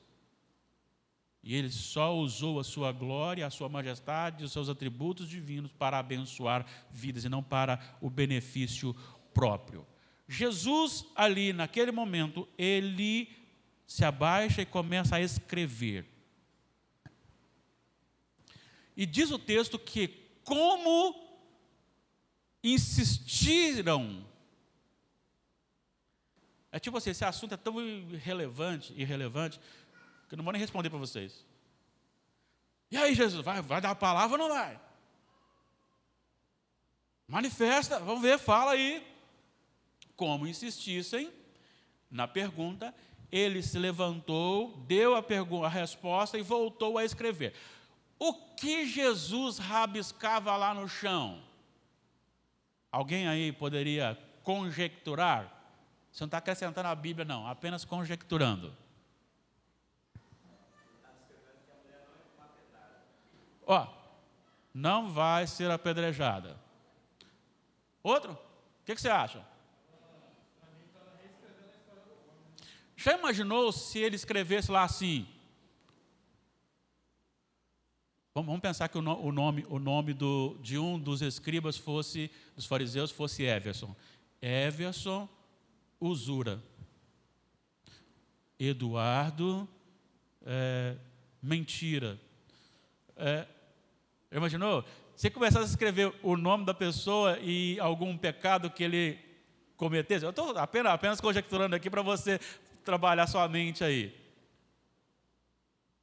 e ele só usou a sua glória, a sua majestade, os seus atributos divinos para abençoar vidas e não para o benefício próprio. Jesus ali naquele momento, ele se abaixa e começa a escrever. E diz o texto que como insistiram. É tipo assim, esse assunto é tão irrelevante, que eu não vou nem responder para vocês. E aí, Jesus, vai dar a palavra ou não vai? Manifesta, vamos ver, fala aí. Como insistissem na pergunta, ele se levantou, deu a resposta e voltou a escrever. O que Jesus rabiscava lá no chão? Alguém aí poderia conjecturar? Você não está acrescentando a Bíblia, não, apenas conjecturando. Não vai ser apedrejada. Outro? O que você acha? Já imaginou se ele escrevesse lá assim? Vamos pensar que o nome de um dos escribas dos fariseus fosse Everson. Everson usura. Eduardo, mentira. Imaginou? Se começasse a escrever o nome da pessoa e algum pecado que ele cometesse, eu estou apenas conjecturando aqui para você trabalhar sua mente aí.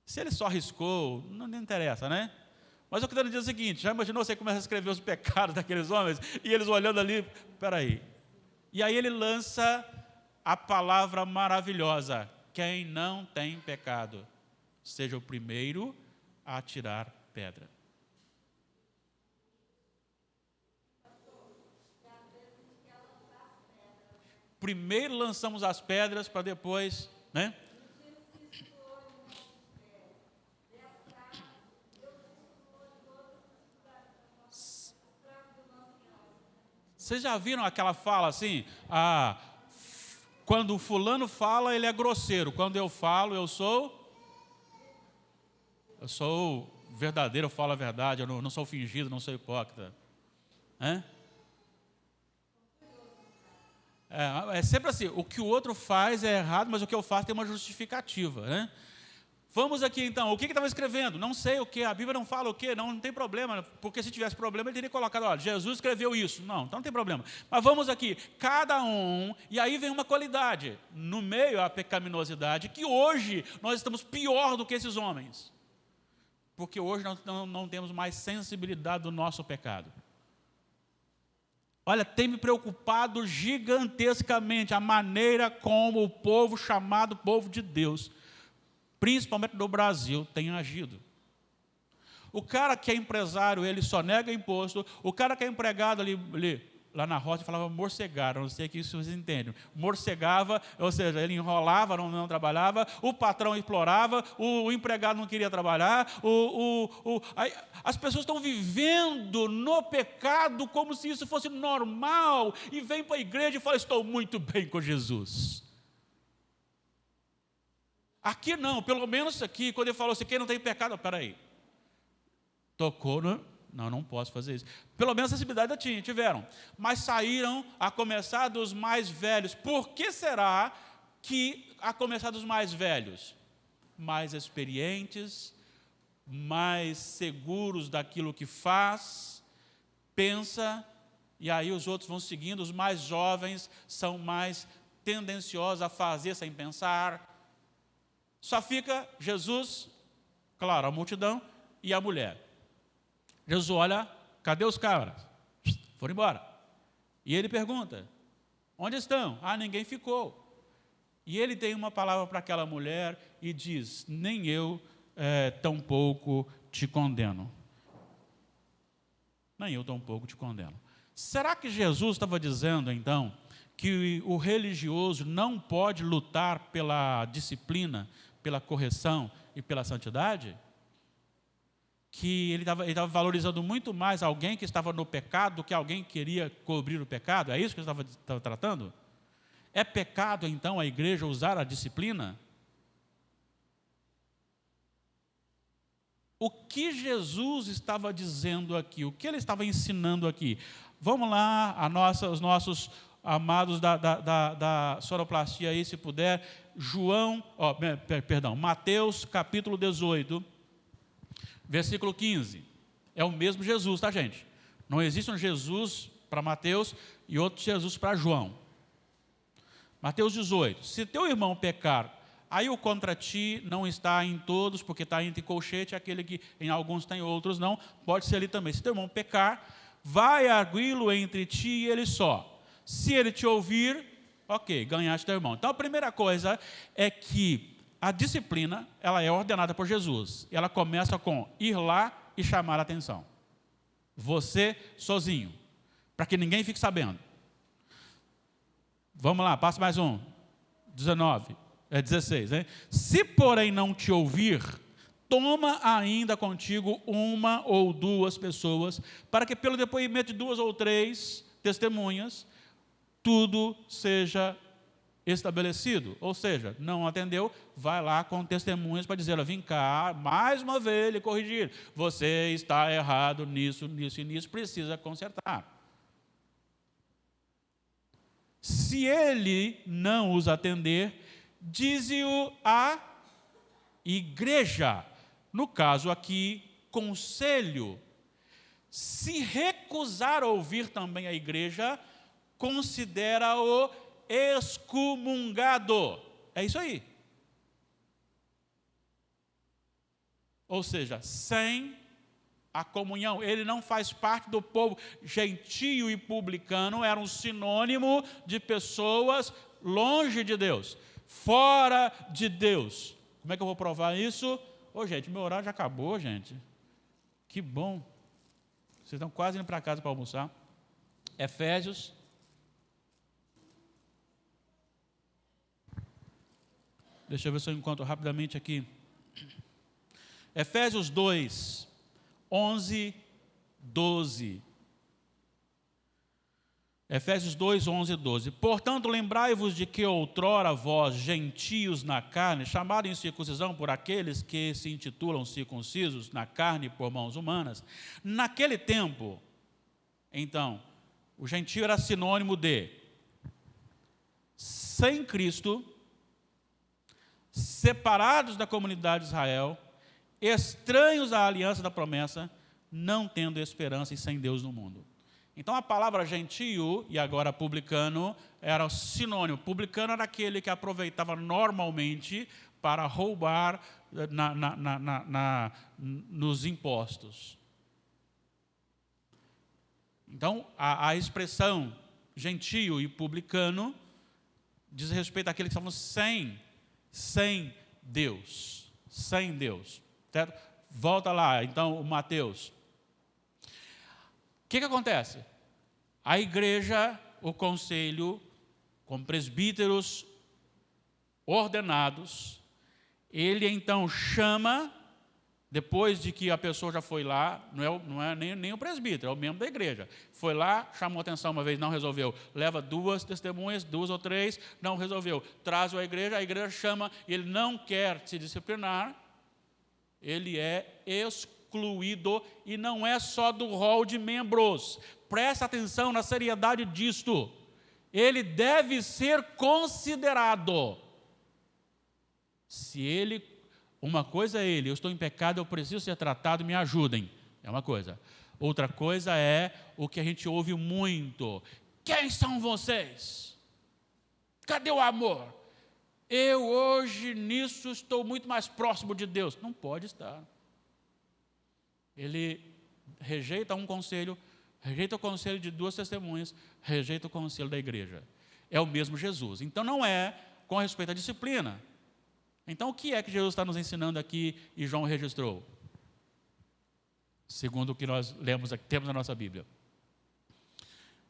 Se ele só riscou, não interessa, né? Mas eu quero dizer o seguinte, já imaginou você começa a escrever os pecados daqueles homens e eles olhando ali, peraí. E aí ele lança a palavra maravilhosa, quem não tem pecado, seja o primeiro a atirar pedra. Primeiro lançamos as pedras para depois, né? Vocês já viram aquela fala assim? Quando o fulano fala, ele é grosseiro. Quando eu falo, eu sou verdadeiro, eu falo a verdade, eu não sou fingido, não sou hipócrita. É sempre assim, o que o outro faz é errado, mas o que eu faço tem uma justificativa, né? Vamos aqui então, o que estava escrevendo? Não sei o que, a Bíblia não fala o que, não tem problema, porque se tivesse problema ele teria colocado, olha, Jesus escreveu isso. Não, então não tem problema. Mas vamos aqui, cada um, e aí vem uma qualidade, no meio a pecaminosidade, que hoje nós estamos pior do que esses homens. Porque hoje nós não temos mais sensibilidade do nosso pecado. Olha, tem me preocupado gigantescamente a maneira como o povo chamado povo de Deus, principalmente no Brasil, tem agido. O cara que é empresário, ele só nega imposto. O cara que é empregado lá na roça, falava morcegar, não sei que isso vocês entendem. Morcegava, ou seja, ele enrolava, não trabalhava, o patrão explorava, o empregado não queria trabalhar. As pessoas estão vivendo no pecado como se isso fosse normal, e vem para a igreja e fala, estou muito bem com Jesus. Aqui não, pelo menos aqui, quando ele falou assim, quem não tem pecado, peraí, tocou, não posso fazer isso. Pelo menos a sensibilidade tiveram, mas saíram a começar dos mais velhos. Por que será que a começar dos mais velhos? Mais experientes, mais seguros daquilo que faz, pensa, e aí os outros vão seguindo. Os mais jovens são mais tendenciosos a fazer sem pensar. Só fica Jesus, claro, a multidão e a mulher. Jesus olha, cadê os caras? Foram embora. E ele pergunta, onde estão? Ninguém ficou. E ele tem uma palavra para aquela mulher e diz, nem eu tampouco te condeno. Nem eu tampouco te condeno. Será que Jesus estava dizendo, então, que o religioso não pode lutar pela disciplina, pela correção e pela santidade? Que ele estava valorizando muito mais alguém que estava no pecado do que alguém que queria cobrir o pecado? É isso que ele estava tratando? É pecado, então, a igreja usar a disciplina? O que Jesus estava dizendo aqui? O que ele estava ensinando aqui? Vamos lá, os nossos amados da sonoplastia aí, se puder. Mateus capítulo 18, versículo 15. É o mesmo Jesus, tá, gente? Não existe um Jesus para Mateus e outro Jesus para João. Mateus 18. Se teu irmão pecar, aí o contra ti não está em todos, porque está entre colchete, aquele que em alguns tem, outros não, pode ser ali também. Se teu irmão pecar, vai arguí-lo entre ti e ele só. Se ele te ouvir, ok, ganhaste teu irmão. Então a primeira coisa é que a disciplina, ela é ordenada por Jesus. Ela começa com ir lá e chamar a atenção. Você sozinho, para que ninguém fique sabendo. Vamos lá, passa mais um. 16, hein? Se porém não te ouvir, toma ainda contigo uma ou duas pessoas, para que pelo depoimento de 2 ou 3 testemunhas, tudo seja estabelecido. Ou seja, não atendeu, vai lá com testemunhas para dizer, vem cá, mais uma vez lhe corrigir. Você está errado nisso, nisso e nisso, precisa consertar. Se ele não os atender, dize-o à igreja. No caso aqui, conselho. Se recusar a ouvir também a igreja, considera-o excomungado. É isso aí. Ou seja, sem a comunhão. Ele não faz parte do povo. Gentio e publicano era um sinônimo de pessoas longe de Deus, fora de Deus. Como é que eu vou provar isso? Gente, meu horário já acabou, gente. Que bom. Vocês estão quase indo para casa para almoçar. Efésios. Deixa eu ver se eu encontro rapidamente aqui. Efésios 2, 11, 12. Efésios 2, 11 e 12. Portanto, lembrai-vos de que outrora vós, gentios na carne, chamados em circuncisão por aqueles que se intitulam circuncisos na carne por mãos humanas, naquele tempo, então, o gentio era sinônimo de sem Cristo, separados da comunidade de Israel, estranhos à aliança da promessa, não tendo esperança e sem Deus no mundo. Então a palavra gentio, e agora publicano, era sinônimo. Publicano era aquele que aproveitava normalmente para roubar nos impostos. Então a expressão gentio e publicano diz respeito àqueles que estavam sem Deus. Sem Deus. Certo? Volta lá, então, o Mateus. O que acontece? A igreja, o conselho, com presbíteros ordenados, ele então chama, depois de que a pessoa já foi lá, não é nem o presbítero, é o membro da igreja. Foi lá, chamou atenção uma vez, não resolveu. Leva 2 testemunhas, 2 ou 3, não resolveu. Traz a igreja chama, ele não quer se disciplinar, ele é excluído, e não é só do rol de membros. Presta atenção na seriedade disto. Ele deve ser considerado. Se ele, uma coisa é ele, eu estou em pecado, eu preciso ser tratado, me ajudem. É uma coisa. Outra coisa é o que a gente ouve muito. Quem são vocês? Cadê o amor? Eu hoje nisso estou muito mais próximo de Deus. Não pode estar. Ele rejeita um conselho, rejeita o conselho de 2 testemunhas, rejeita o conselho da igreja. É o mesmo Jesus. Então não é com respeito à disciplina. Então o que é que Jesus está nos ensinando aqui e João registrou? Segundo o que nós lemos aqui, temos na nossa Bíblia.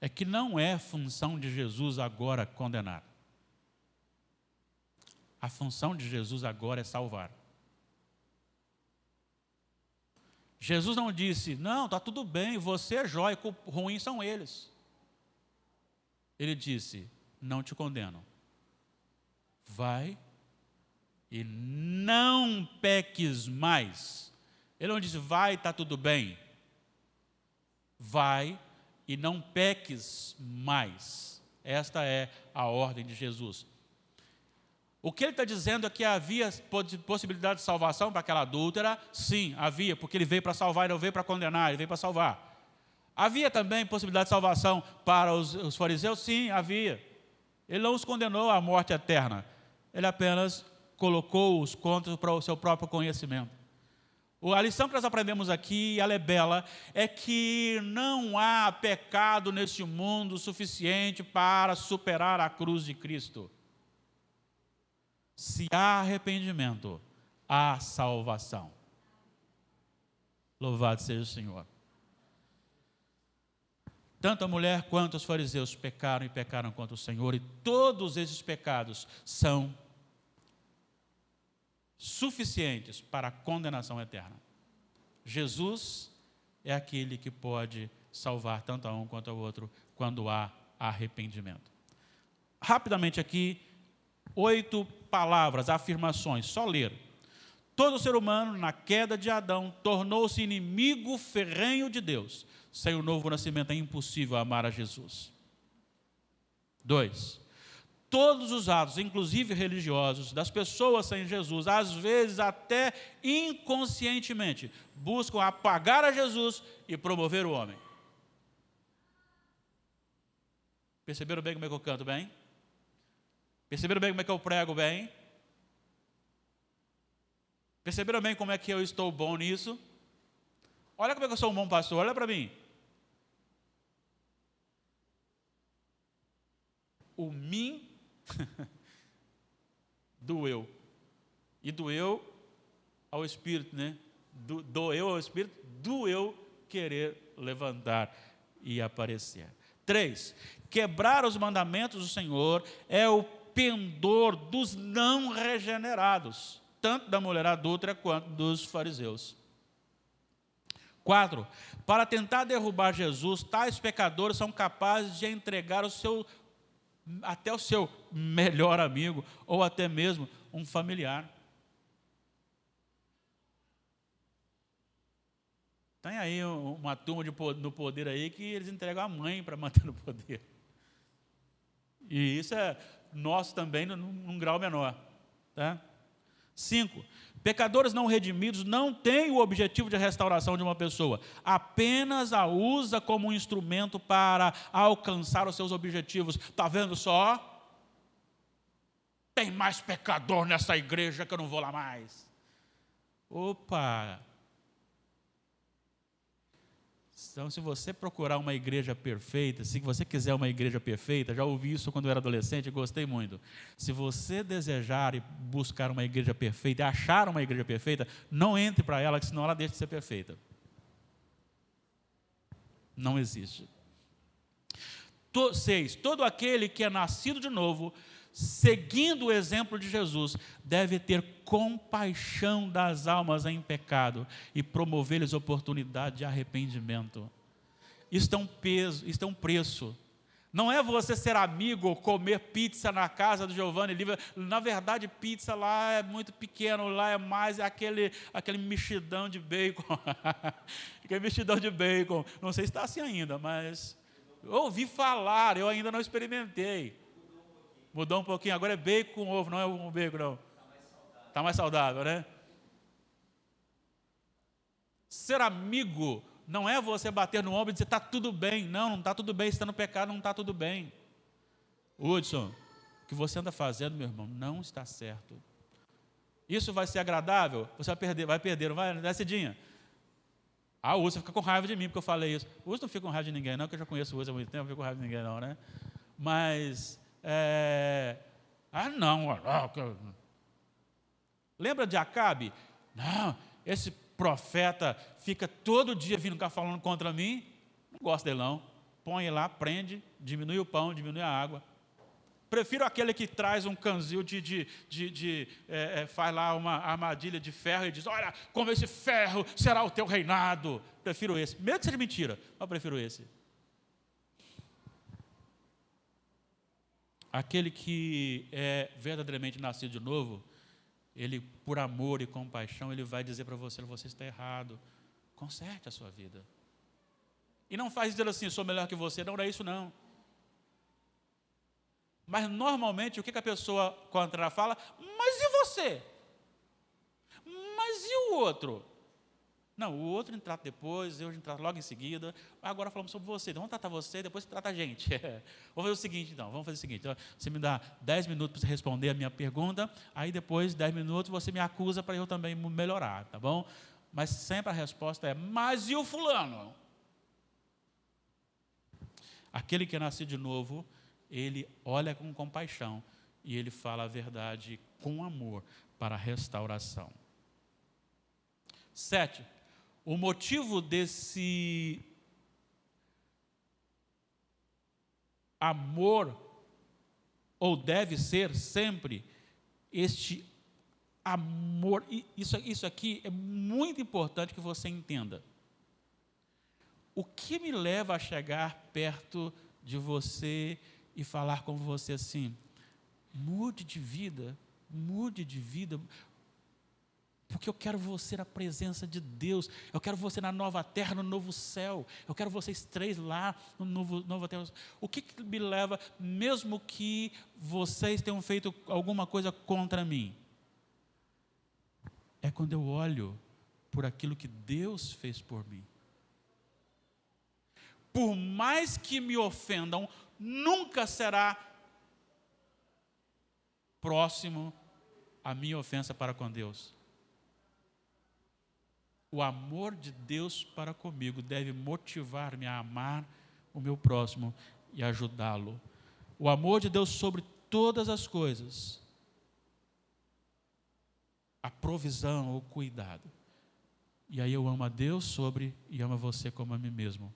É que não é função de Jesus agora condenar. A função de Jesus agora é salvar. Jesus não disse, não, está tudo bem, você é jóia, ruins são eles. Ele disse, não te condeno. Vai e não peques mais. Ele não disse, vai, está tudo bem. Vai e não peques mais. Esta é a ordem de Jesus. O que ele está dizendo é que havia possibilidade de salvação para aquela adúltera? Sim, havia, porque ele veio para salvar, ele não veio para condenar, ele veio para salvar. Havia também possibilidade de salvação para os fariseus? Sim, havia. Ele não os condenou à morte eterna, ele apenas colocou-os contra o seu próprio conhecimento. A lição que nós aprendemos aqui, e ela é bela, é que não há pecado neste mundo suficiente para superar a cruz de Cristo. Se há arrependimento, há salvação. Louvado seja o Senhor. Tanto a mulher quanto os fariseus pecaram e pecaram contra o Senhor, e todos esses pecados são suficientes para a condenação eterna. Jesus é aquele que pode salvar tanto a um quanto ao outro quando há arrependimento. Rapidamente aqui, 8 palavras, afirmações, só ler. Todo ser humano, na queda de Adão, tornou-se inimigo ferrenho de Deus. Sem o novo nascimento é impossível amar a Jesus. 2. Todos os atos, inclusive religiosos, das pessoas sem Jesus, às vezes até inconscientemente, buscam apagar a Jesus e promover o homem. Perceberam bem como é que eu canto bem? Perceberam bem como é que eu prego bem? Perceberam bem como é que eu estou bom nisso? Olha como é que eu sou um bom pastor, olha para mim. O mim doeu. E doeu ao Espírito, né? Doeu ao Espírito, doeu querer levantar e aparecer. 3. Quebrar os mandamentos do Senhor é o pendor dos não regenerados, tanto da mulher adúltera quanto dos fariseus. 4. Para tentar derrubar Jesus, tais pecadores são capazes de entregar até o seu melhor amigo, ou até mesmo um familiar. Tem aí uma turma no poder aí que eles entregam a mãe para manter no poder. E isso é nosso também num grau menor. Tá? 5. Pecadores não redimidos não têm o objetivo de restauração de uma pessoa, apenas a usa como um instrumento para alcançar os seus objetivos. Está vendo só? Tem mais pecador nessa igreja que eu não vou lá mais. Opa! Então, se você procurar uma igreja perfeita, se você quiser uma igreja perfeita, já ouvi isso quando eu era adolescente e gostei muito. Se você desejar e buscar uma igreja perfeita, e achar uma igreja perfeita, não entre para ela, senão ela deixa de ser perfeita. Não existe. 6. Todo aquele que é nascido de novo, seguindo o exemplo de Jesus, deve ter compaixão das almas em pecado e promover-lhes oportunidade de arrependimento. Isso tem um peso, isso tem um preço. Não é você ser amigo ou comer pizza na casa do Giovanni Lívia. Na verdade, pizza lá é muito pequeno, lá é mais aquele mexidão de bacon. Aquele mexidão de bacon. Não sei se está assim ainda, mas eu ouvi falar, eu ainda não experimentei. Mudou um pouquinho, agora é bacon com ovo, não é um bacon, não. Está mais saudável, né? Ser amigo não é você bater no ombro e dizer, está tudo bem. Não, não está tudo bem, você está no pecado, não está tudo bem. Hudson, o que você anda fazendo, meu irmão, não está certo. Isso vai ser agradável? Você vai perder, não vai, né, Cidinha? O Hudson fica com raiva de mim porque eu falei isso. O Hudson não fica com raiva de ninguém, não, porque eu já conheço o Hudson há muito tempo, não fica com raiva de ninguém, não, né? Mas, lembra de Acabe? Não, esse profeta fica todo dia vindo cá falando contra mim. Não gosto dele, não. Põe ele lá, prende, diminui o pão, diminui a água. Prefiro aquele que traz um canzil faz lá uma armadilha de ferro e diz, olha, como esse ferro será o teu reinado. Prefiro esse, mesmo que seja mentira, mas eu prefiro esse. Aquele que é verdadeiramente nascido de novo, ele, por amor e compaixão, ele vai dizer para você, você está errado, conserte a sua vida. E não faz dizer assim, sou melhor que você, não é isso não. Mas normalmente, o que a pessoa contrária fala? Mas e você? Mas e o outro? Não, o outro a gente trata depois, eu a gente trata logo em seguida. Agora falamos sobre você, então vamos tratar você, depois você trata a gente. Vamos fazer o seguinte então, você me dá 10 minutos para responder a minha pergunta, aí depois, 10 minutos, você me acusa para eu também melhorar, tá bom? Mas sempre a resposta é, mas e o fulano? Aquele que é nascido de novo, ele olha com compaixão e ele fala a verdade com amor para a restauração. 7. O motivo desse amor, ou deve ser sempre, este amor, isso aqui é muito importante que você entenda. O que me leva a chegar perto de você e falar com você assim, Mude de vida, porque eu quero você na presença de Deus, eu quero você na nova terra, no novo céu, eu quero vocês três lá no nova terra. O que me leva, mesmo que vocês tenham feito alguma coisa contra mim? É quando eu olho por aquilo que Deus fez por mim. Por mais que me ofendam, nunca será próximo a minha ofensa para com Deus. O amor de Deus para comigo deve motivar-me a amar o meu próximo e ajudá-lo. O amor de Deus sobre todas as coisas. A provisão, o cuidado. E aí eu amo a Deus sobre e amo a você como a mim mesmo.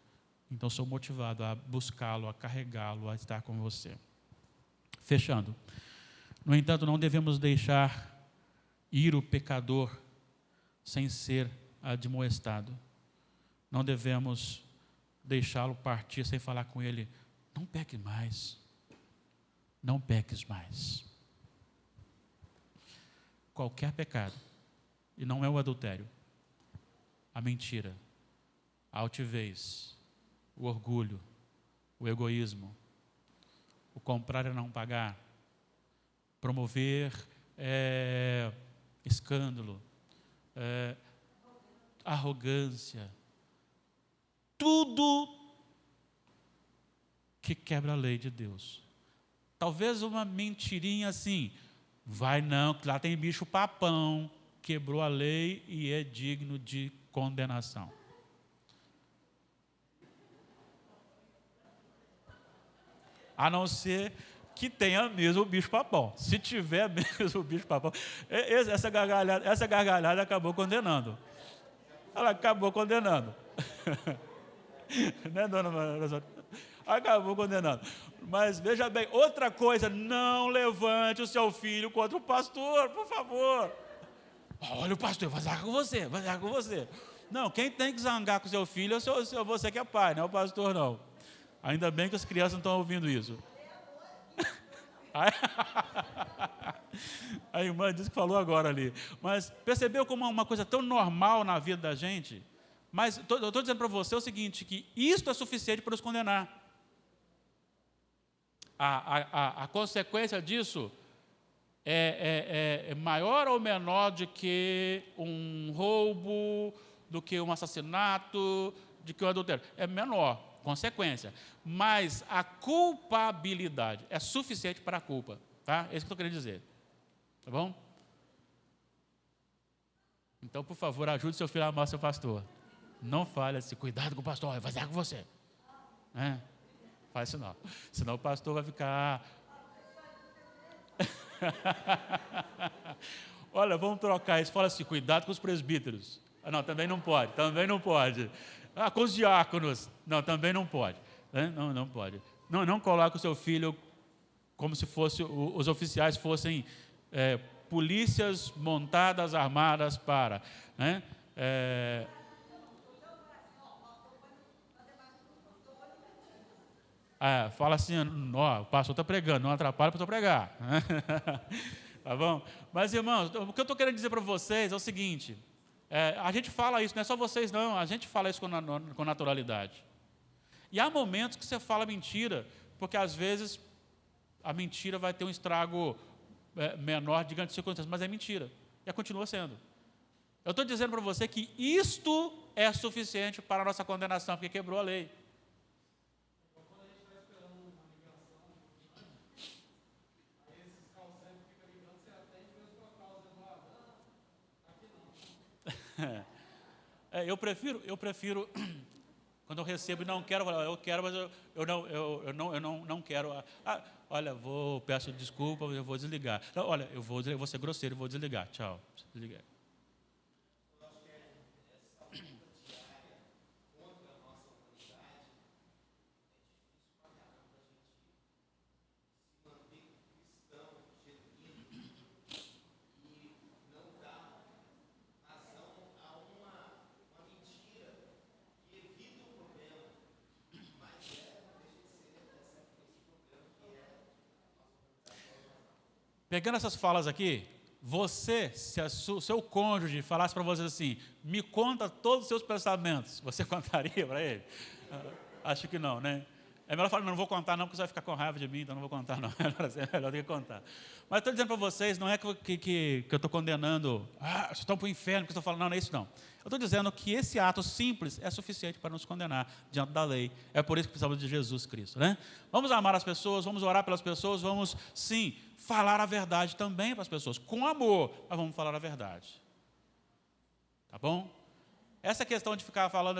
Então sou motivado a buscá-lo, a carregá-lo, a estar com você. Fechando. No entanto, não devemos deixar ir o pecador sem ser admoestado. Não devemos deixá-lo partir sem falar com ele. Não peques mais. Não peques mais. Qualquer pecado, e não é o adultério, a mentira, a altivez, o orgulho, o egoísmo, o comprar e não pagar, promover escândalo, arrogância, tudo que quebra a lei de Deus. Talvez uma mentirinha assim, vai não, que lá tem bicho papão, quebrou a lei e é digno de condenação. A não ser que tenha mesmo o bicho papão. Se tiver mesmo o bicho papão, essa gargalhada acabou condenando. Ela acabou condenando. Né, dona Maria? Acabou condenando. Mas veja bem, outra coisa, não levante o seu filho contra o pastor, por favor. Olha o pastor, vai zangar com você, vai zangar com você. Não, quem tem que zangar com o seu filho é você que é pai, não é o pastor não. Ainda bem que as crianças não estão ouvindo isso. A irmã disse que falou agora ali. Mas percebeu como é uma coisa tão normal na vida da gente? Mas eu estou dizendo para você o seguinte, que isto é suficiente para nos condenar. A consequência disso é maior ou menor do que um roubo, do que um assassinato, do que um adultério. É menor, consequência. Mas a culpabilidade é suficiente para a culpa. Tá? É isso que eu estou querendo dizer. Tá bom? Então, por favor, ajude seu filho a amar seu pastor. Não fale assim, cuidado com o pastor, vai fazer com você. Faz isso não. Senão o pastor vai ficar... Olha, vamos trocar isso. Fala assim, cuidado com os presbíteros. Não, também não pode. Com os diáconos. Não, também não pode. Não pode. Não coloque o seu filho como se os oficiais fossem polícias montadas, armadas para... fala assim, o pastor está pregando, não atrapalha o pastor pregar. Tá bom? Mas, irmãos, o que eu estou querendo dizer para vocês é o seguinte, a gente fala isso, não é só vocês não, a gente fala isso com naturalidade. E há momentos que você fala mentira, porque às vezes a mentira vai ter um estrago menor diante de circunstâncias, mas é mentira, e continua sendo. Eu estou dizendo para você que isto é suficiente para a nossa condenação, porque quebrou a lei. Eu prefiro quando eu recebo e não quero, eu quero, mas eu não quero. Olha, peço desculpa, eu vou desligar. Não, olha, eu vou ser grosseiro, vou desligar. Tchau. Desliguei. Pegando essas falas aqui, você, se o seu cônjuge falasse para você assim, me conta todos os seus pensamentos, você contaria para ele? Acho que não, né? É melhor falar, não vou contar não, porque você vai ficar com raiva de mim, então não vou contar não. É melhor do que contar. Mas estou dizendo para vocês, não é que eu estou condenando, vocês estão para o inferno, que estou falando, não é isso não. Eu estou dizendo que esse ato simples é suficiente para nos condenar diante da lei. É por isso que precisamos de Jesus Cristo, né? Vamos amar as pessoas, vamos orar pelas pessoas, vamos, sim, falar a verdade também para as pessoas, com amor, mas vamos falar a verdade. Tá bom? Essa questão de ficar falando